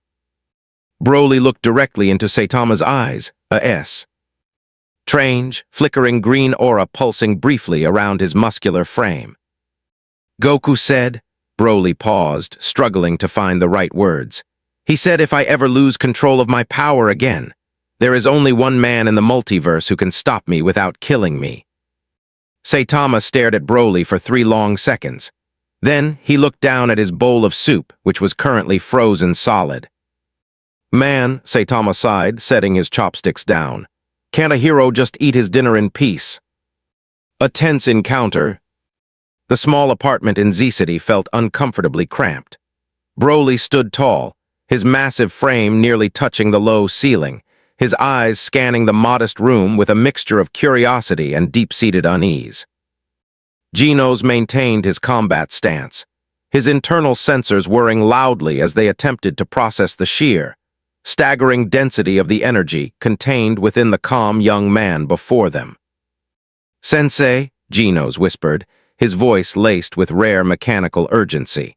Broly looked directly into Saitama's eyes, a S. Strange, flickering green aura pulsing briefly around his muscular frame. Goku said, Broly paused, struggling to find the right words. He said if I ever lose control of my power again, there is only one man in the multiverse who can stop me without killing me. Saitama stared at Broly for 3 long seconds. Then he looked down at his bowl of soup, which was currently frozen solid. Man, Saitama sighed, setting his chopsticks down. Can't a hero just eat his dinner in peace? A tense encounter. The small apartment in Z-City felt uncomfortably cramped. Broly stood tall, his massive frame nearly touching the low ceiling, his eyes scanning the modest room with a mixture of curiosity and deep-seated unease. Genos maintained his combat stance, his internal sensors whirring loudly as they attempted to process the sheer, staggering density of the energy contained within the calm young man before them. "Sensei," Genos whispered, his voice laced with rare mechanical urgency.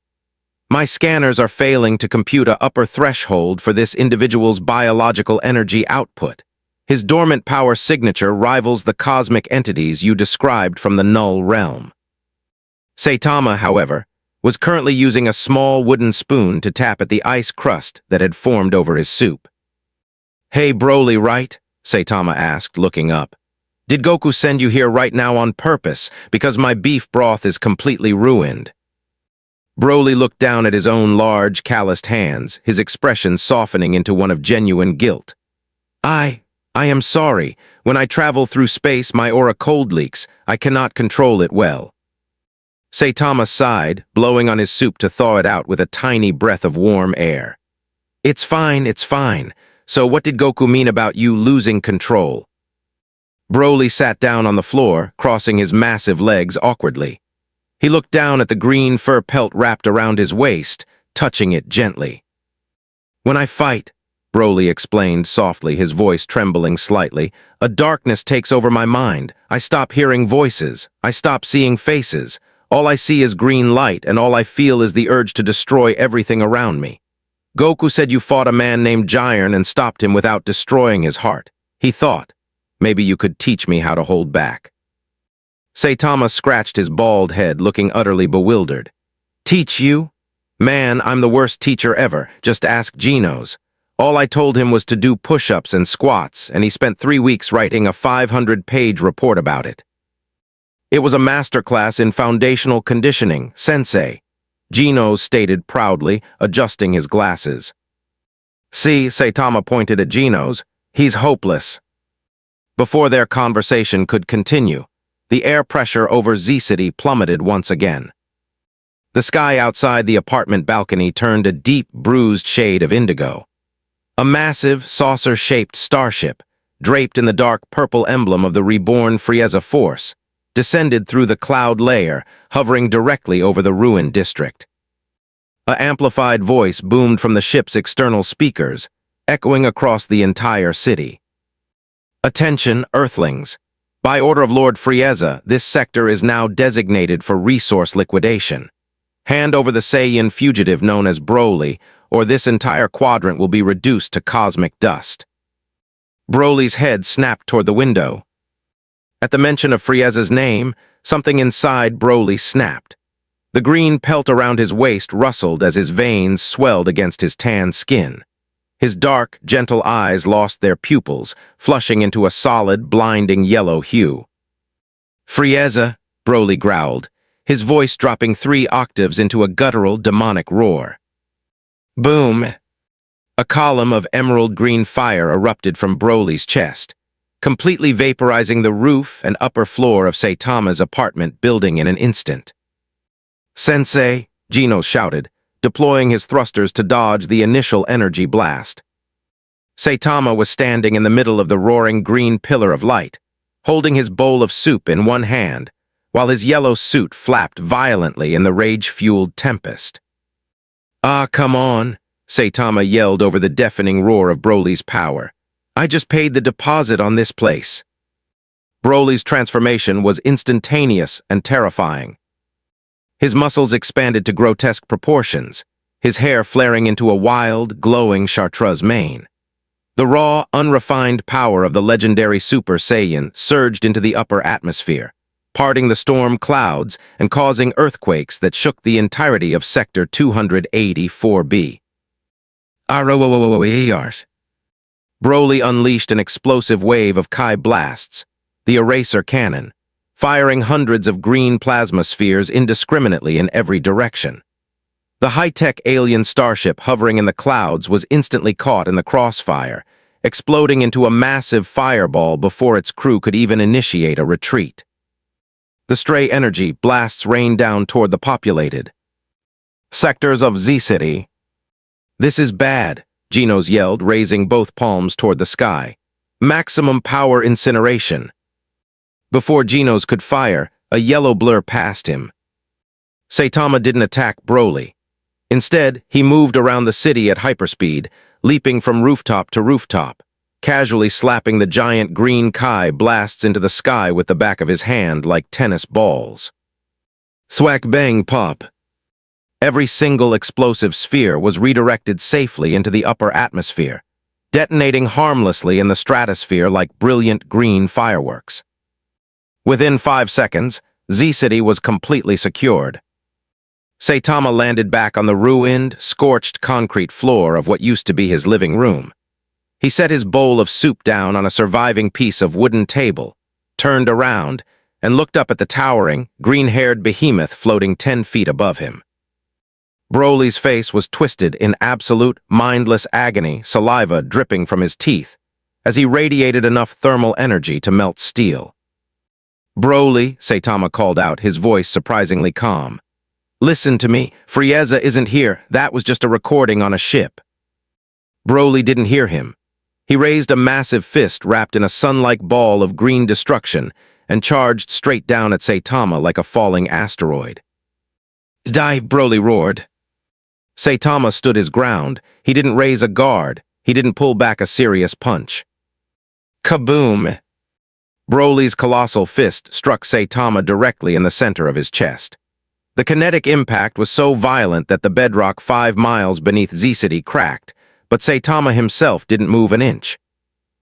"My scanners are failing to compute an upper threshold for this individual's biological energy output. His dormant power signature rivals the cosmic entities you described from the Null Realm." Saitama, however, was currently using a small wooden spoon to tap at the ice crust that had formed over his soup. "Hey, Broly, right?" Saitama asked, looking up. "Did Goku send you here right now on purpose, because my beef broth is completely ruined?" Broly looked down at his own large, calloused hands, his expression softening into one of genuine guilt. I am sorry. When I travel through space, my aura cold leaks. I cannot control it well." Saitama sighed, blowing on his soup to thaw it out with a tiny breath of warm air. It's fine. So what did Goku mean about you losing control?" Broly sat down on the floor, crossing his massive legs awkwardly. He looked down at the green fur pelt wrapped around his waist, touching it gently. "When I fight," Broly explained softly, his voice trembling slightly, "a darkness takes over my mind. I stop hearing voices. I stop seeing faces. All I see is green light, and all I feel is the urge to destroy everything around me. Goku said you fought a man named Jiren and stopped him without destroying his heart. He thought, maybe you could teach me how to hold back." Saitama scratched his bald head, looking utterly bewildered. "Teach you? Man, I'm the worst teacher ever. Just ask Genos. All I told him was to do push-ups and squats, and he spent 3 weeks writing a 500-page report about it." "It was a masterclass in foundational conditioning, Sensei," Genos stated proudly, adjusting his glasses. "See," Saitama pointed at Genos, "he's hopeless." Before their conversation could continue, the air pressure over Z-City plummeted once again. The sky outside the apartment balcony turned a deep, bruised shade of indigo. A massive, saucer-shaped starship, draped in the dark purple emblem of the reborn Frieza Force, descended through the cloud layer, hovering directly over the ruined district. An amplified voice boomed from the ship's external speakers, echoing across the entire city. "Attention, Earthlings. By order of Lord Frieza, this sector is now designated for resource liquidation. Hand over the Saiyan fugitive known as Broly, or this entire quadrant will be reduced to cosmic dust." Broly's head snapped toward the window. At the mention of Frieza's name, something inside Broly snapped. The green pelt around his waist rustled as his veins swelled against his tan skin. His dark, gentle eyes lost their pupils, flushing into a solid, blinding yellow hue. "Frieza," Broly growled, his voice dropping 3 octaves into a guttural, demonic roar. Boom! A column of emerald green fire erupted from Broly's chest, completely vaporizing the roof and upper floor of Saitama's apartment building in an instant. "Sensei," Genos shouted, deploying his thrusters to dodge the initial energy blast. Saitama was standing in the middle of the roaring green pillar of light, holding his bowl of soup in one hand, while his yellow suit flapped violently in the rage-fueled tempest. "Ah, come on," Saitama yelled over the deafening roar of Broly's power. "I just paid the deposit on this place." Broly's transformation was instantaneous and terrifying. His muscles expanded to grotesque proportions, his hair flaring into a wild, glowing chartreuse mane. The raw, unrefined power of the legendary Super Saiyan surged into the upper atmosphere, parting the storm clouds and causing earthquakes that shook the entirety of Sector 284B. Broly unleashed an explosive wave of Kai blasts, the eraser cannon, firing hundreds of green plasma spheres indiscriminately in every direction. The high-tech alien starship hovering in the clouds was instantly caught in the crossfire, exploding into a massive fireball before its crew could even initiate a retreat. The stray energy blasts rained down toward the populated sectors of Z-City. "This is bad," Genos yelled, raising both palms toward the sky. "Maximum power incineration." Before Genos could fire, a yellow blur passed him. Saitama didn't attack Broly. Instead, he moved around the city at hyperspeed, leaping from rooftop to rooftop, casually slapping the giant green Kai blasts into the sky with the back of his hand like tennis balls. Thwack bang pop. Every single explosive sphere was redirected safely into the upper atmosphere, detonating harmlessly in the stratosphere like brilliant green fireworks. Within 5 seconds, Z-City was completely secured. Saitama landed back on the ruined, scorched concrete floor of what used to be his living room. He set his bowl of soup down on a surviving piece of wooden table, turned around, and looked up at the towering, green-haired behemoth floating 10 feet above him. Broly's face was twisted in absolute, mindless agony, saliva dripping from his teeth, as he radiated enough thermal energy to melt steel. "Broly," Saitama called out, his voice surprisingly calm. "Listen to me. Frieza isn't here. That was just a recording on a ship." Broly didn't hear him. He raised a massive fist wrapped in a sun-like ball of green destruction and charged straight down at Saitama like a falling asteroid. "Die!" Broly roared. Saitama stood his ground. He didn't raise a guard. He didn't pull back a serious punch. Kaboom! Broly's colossal fist struck Saitama directly in the center of his chest. The kinetic impact was so violent that the bedrock 5 miles beneath Z-City cracked, but Saitama himself didn't move an inch.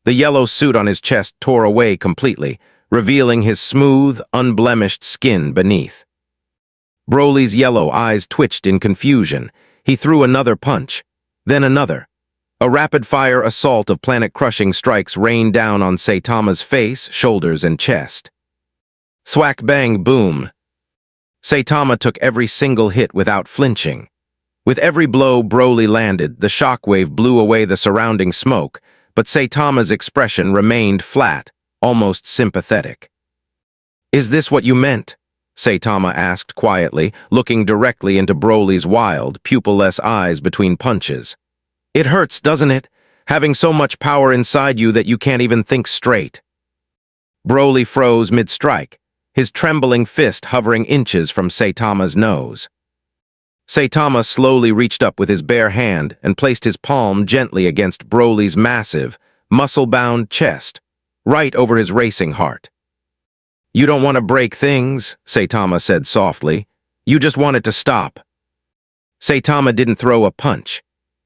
The yellow suit on his chest tore away completely, revealing his smooth, unblemished skin beneath. Broly's yellow eyes twitched in confusion. He threw another punch, then another. A rapid-fire assault of planet-crushing strikes rained down on Saitama's face, shoulders, and chest. Thwack bang boom. Saitama took every single hit without flinching. With every blow Broly landed, the shockwave blew away the surrounding smoke, but Saitama's expression remained flat, almost sympathetic. "Is this what you meant?" Saitama asked quietly, looking directly into Broly's wild, pupil-less eyes between punches. "It hurts, doesn't it? Having so much power inside you that you can't even think straight." Broly froze mid-strike, his trembling fist hovering inches from Saitama's nose. Saitama slowly reached up with his bare hand and placed his palm gently against Broly's massive, muscle-bound chest, right over his racing heart. "You don't want to break things," Saitama said softly. "You just want it to stop." Saitama didn't throw a punch.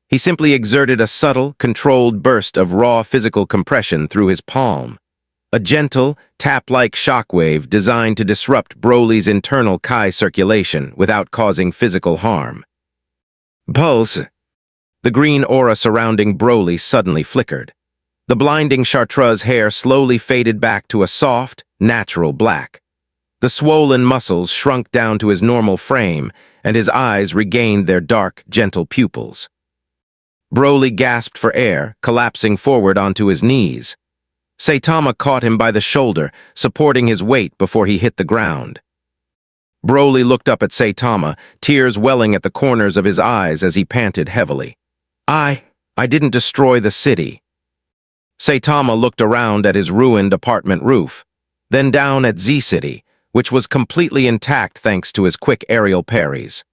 He simply exerted a subtle, controlled burst of raw physical compression through his palm. A gentle, tap-like shockwave designed to disrupt Broly's internal Kai circulation without causing physical harm. Pulse! The green aura surrounding Broly suddenly flickered. The blinding Chartreuse hair slowly faded back to a soft, natural black. The swollen muscles shrunk down to his normal frame, and his eyes regained their dark, gentle pupils. Broly gasped for air, collapsing forward onto his knees. Saitama caught him by the shoulder, supporting his weight before he hit the ground. Broly looked up at Saitama, tears welling at the corners of his eyes as he panted heavily. I didn't destroy the city." Saitama looked around at his ruined apartment roof, then down at Z-City, which was completely intact thanks to his quick aerial parries.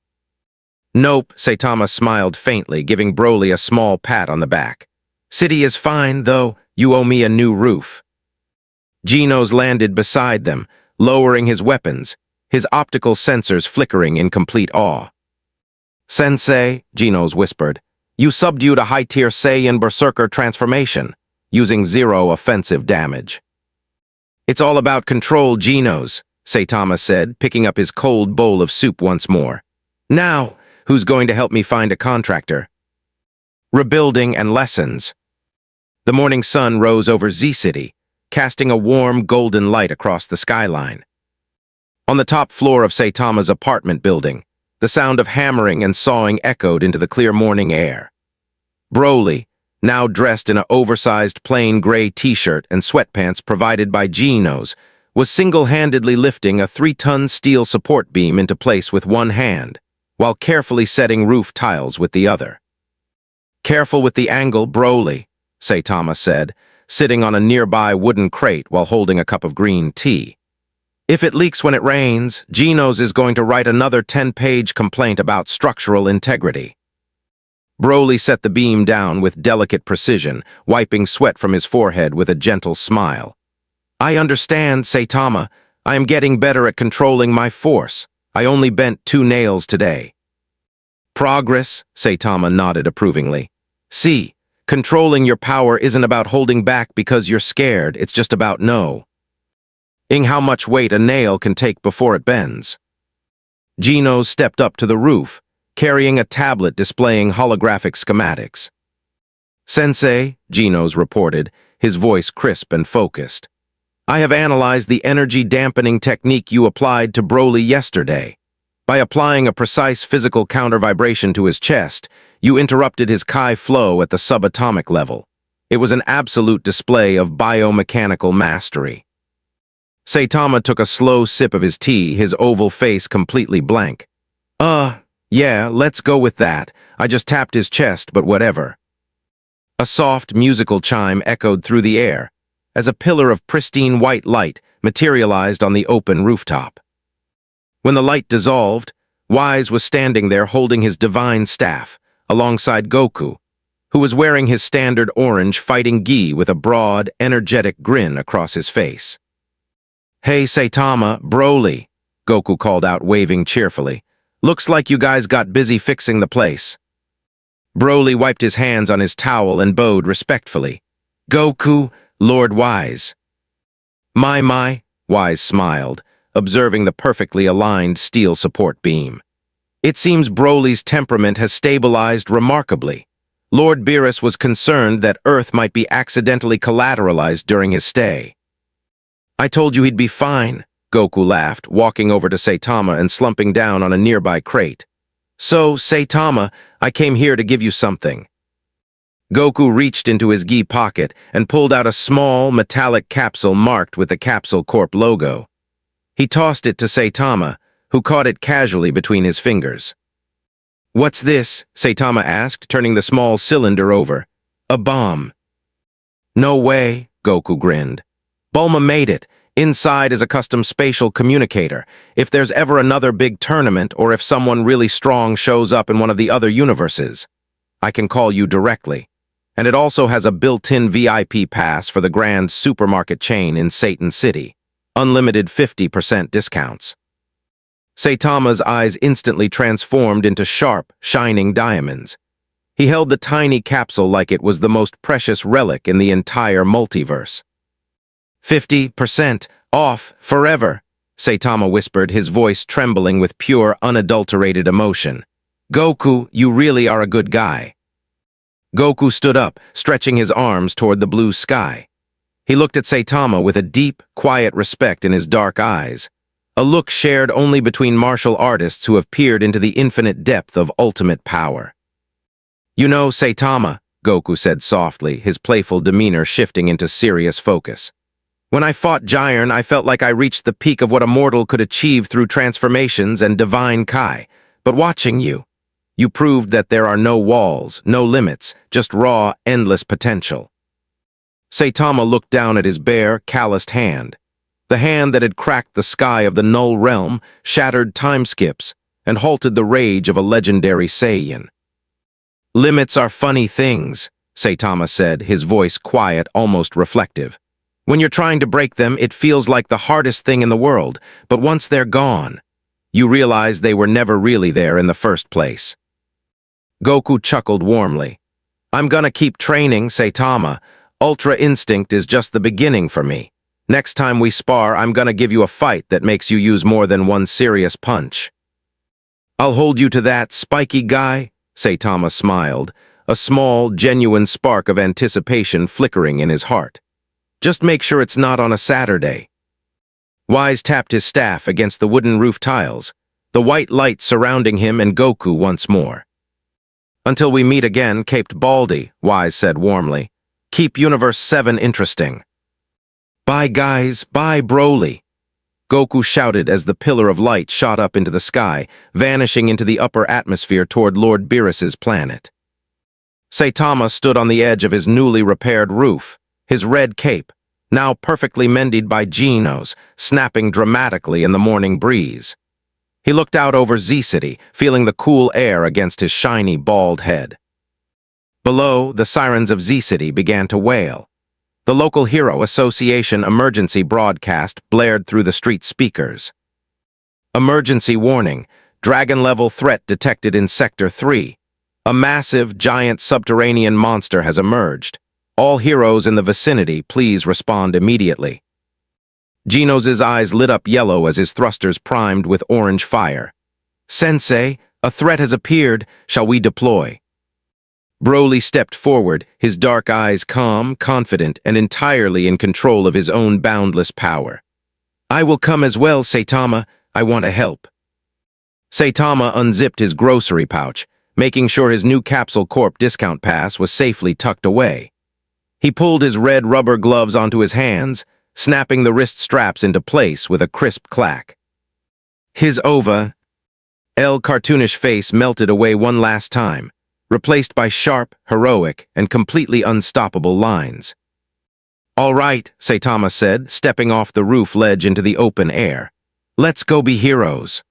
"Nope," Saitama smiled faintly, giving Broly a small pat on the back. "City is fine, though. You owe me a new roof." Genos landed beside them, lowering his weapons, his optical sensors flickering in complete awe. "Sensei," Genos whispered, "you subdued a high-tier Saiyan Berserker transformation, using 0 offensive damage." "It's all about control, Genos," Saitama said, picking up his cold bowl of soup once more. "Now, who's going to help me find a contractor?" Rebuilding and lessons. The morning sun rose over Z-City, casting a warm, golden light across the skyline. On the top floor of Saitama's apartment building, the sound of hammering and sawing echoed into the clear morning air. Broly, now dressed in an oversized plain gray t-shirt and sweatpants provided by Genos, was single-handedly lifting a 3-ton steel support beam into place with one hand, while carefully setting roof tiles with the other. "Careful with the angle, Broly," Saitama said, sitting on a nearby wooden crate while holding a cup of green tea. "If it leaks when it rains, Genos is going to write another 10-page complaint about structural integrity." Broly set the beam down with delicate precision, wiping sweat from his forehead with a gentle smile. "I understand, Saitama. I am getting better at controlling my force. I only bent 2 nails today." "Progress," Saitama nodded approvingly. "See, controlling your power isn't about holding back because you're scared, it's just about knowing how much weight a nail can take before it bends." Genos stepped up to the roof, carrying a tablet displaying holographic schematics. "Sensei," Genos reported, his voice crisp and focused, "I have analyzed the energy dampening technique you applied to Broly yesterday. By applying a precise physical counter-vibration to his chest, you interrupted his Kai flow at the subatomic level. It was an absolute display of biomechanical mastery." Saitama took a slow sip of his tea, his oval face completely blank. Yeah, let's go with that. I just tapped his chest, but whatever." A soft, musical chime echoed through the air, as a pillar of pristine white light materialized on the open rooftop. When the light dissolved, Wise was standing there holding his divine staff, alongside Goku, who was wearing his standard orange fighting gi with a broad, energetic grin across his face. "Hey, Saitama, Broly," Goku called out, waving cheerfully. "Looks like you guys got busy fixing the place." Broly wiped his hands on his towel and bowed respectfully. "Goku, Lord Wise." My, Wise smiled, observing the perfectly aligned steel support beam. "It seems Broly's temperament has stabilized remarkably. Lord Beerus was concerned that Earth might be accidentally collateralized during his stay." "I told you he'd be fine," Goku laughed, walking over to Saitama and slumping down on a nearby crate. "So, Saitama, I came here to give you something." Goku reached into his gi pocket and pulled out a small, metallic capsule marked with the Capsule Corp logo. He tossed it to Saitama, who caught it casually between his fingers. "What's this?" Saitama asked, turning the small cylinder over. "A bomb." "No way," Goku grinned. "Bulma made it. Inside is a custom spatial communicator. If there's ever another big tournament or if someone really strong shows up in one of the other universes, I can call you directly. And it also has a built-in VIP pass for the grand supermarket chain in Satan City. Unlimited 50% discounts." Saitama's eyes instantly transformed into sharp, shining diamonds. He held the tiny capsule like it was the most precious relic in the entire multiverse. 50% off forever," Saitama whispered, his voice trembling with pure, unadulterated emotion. "Goku, you really are a good guy." Goku stood up, stretching his arms toward the blue sky. He looked at Saitama with a deep, quiet respect in his dark eyes, a look shared only between martial artists who have peered into the infinite depth of ultimate power. "You know, Saitama," Goku said softly, his playful demeanor shifting into serious focus. "When I fought Jiren, I felt like I reached the peak of what a mortal could achieve through transformations and divine Kai. But watching you proved that there are no walls, no limits, just raw, endless potential." Saitama looked down at his bare, calloused hand, the hand that had cracked the sky of the Null Realm, shattered time skips, and halted the rage of a legendary Saiyan. "Limits are funny things," Saitama said, his voice quiet, almost reflective. "When you're trying to break them, it feels like the hardest thing in the world, but once they're gone, you realize they were never really there in the first place." Goku chuckled warmly. "I'm gonna keep training, Saitama. Ultra Instinct is just the beginning for me. Next time we spar, I'm gonna give you a fight that makes you use more than one serious punch." "I'll hold you to that, spiky guy," Saitama smiled, a small, genuine spark of anticipation flickering in his heart. "Just make sure it's not on a Saturday." Wise tapped his staff against the wooden roof tiles, the white light surrounding him and Goku once more. Until we meet again, Caped Baldy, Wise said warmly. Keep Universe 7 interesting. Bye, guys. Bye, Broly. Goku shouted as the pillar of light shot up into the sky, vanishing into the upper atmosphere toward Lord Beerus's planet. Saitama stood on the edge of his newly repaired roof, his red cape, now perfectly mended by Genos, snapping dramatically in the morning breeze. He looked out over Z-City, feeling the cool air against his shiny, bald head. Below, the sirens of Z-City began to wail. The local Hero Association emergency broadcast blared through the street speakers. Emergency warning, dragon-level threat detected in Sector 3. A massive, giant subterranean monster has emerged. All heroes in the vicinity, please respond immediately. Genos' eyes lit up yellow as his thrusters primed with orange fire. Sensei, a threat has appeared. Shall we deploy? Broly stepped forward, his dark eyes calm, confident, and entirely in control of his own boundless power. I will come as well, Saitama. I want to help. Saitama unzipped his grocery pouch, making sure his new Capsule Corp discount pass was safely tucked away. He pulled his red rubber gloves onto his hands, snapping the wrist straps into place with a crisp clack. His L cartoonish face melted away one last time, replaced by sharp, heroic, and completely unstoppable lines. All right, Saitama said, stepping off the roof ledge into the open air. Let's go be heroes.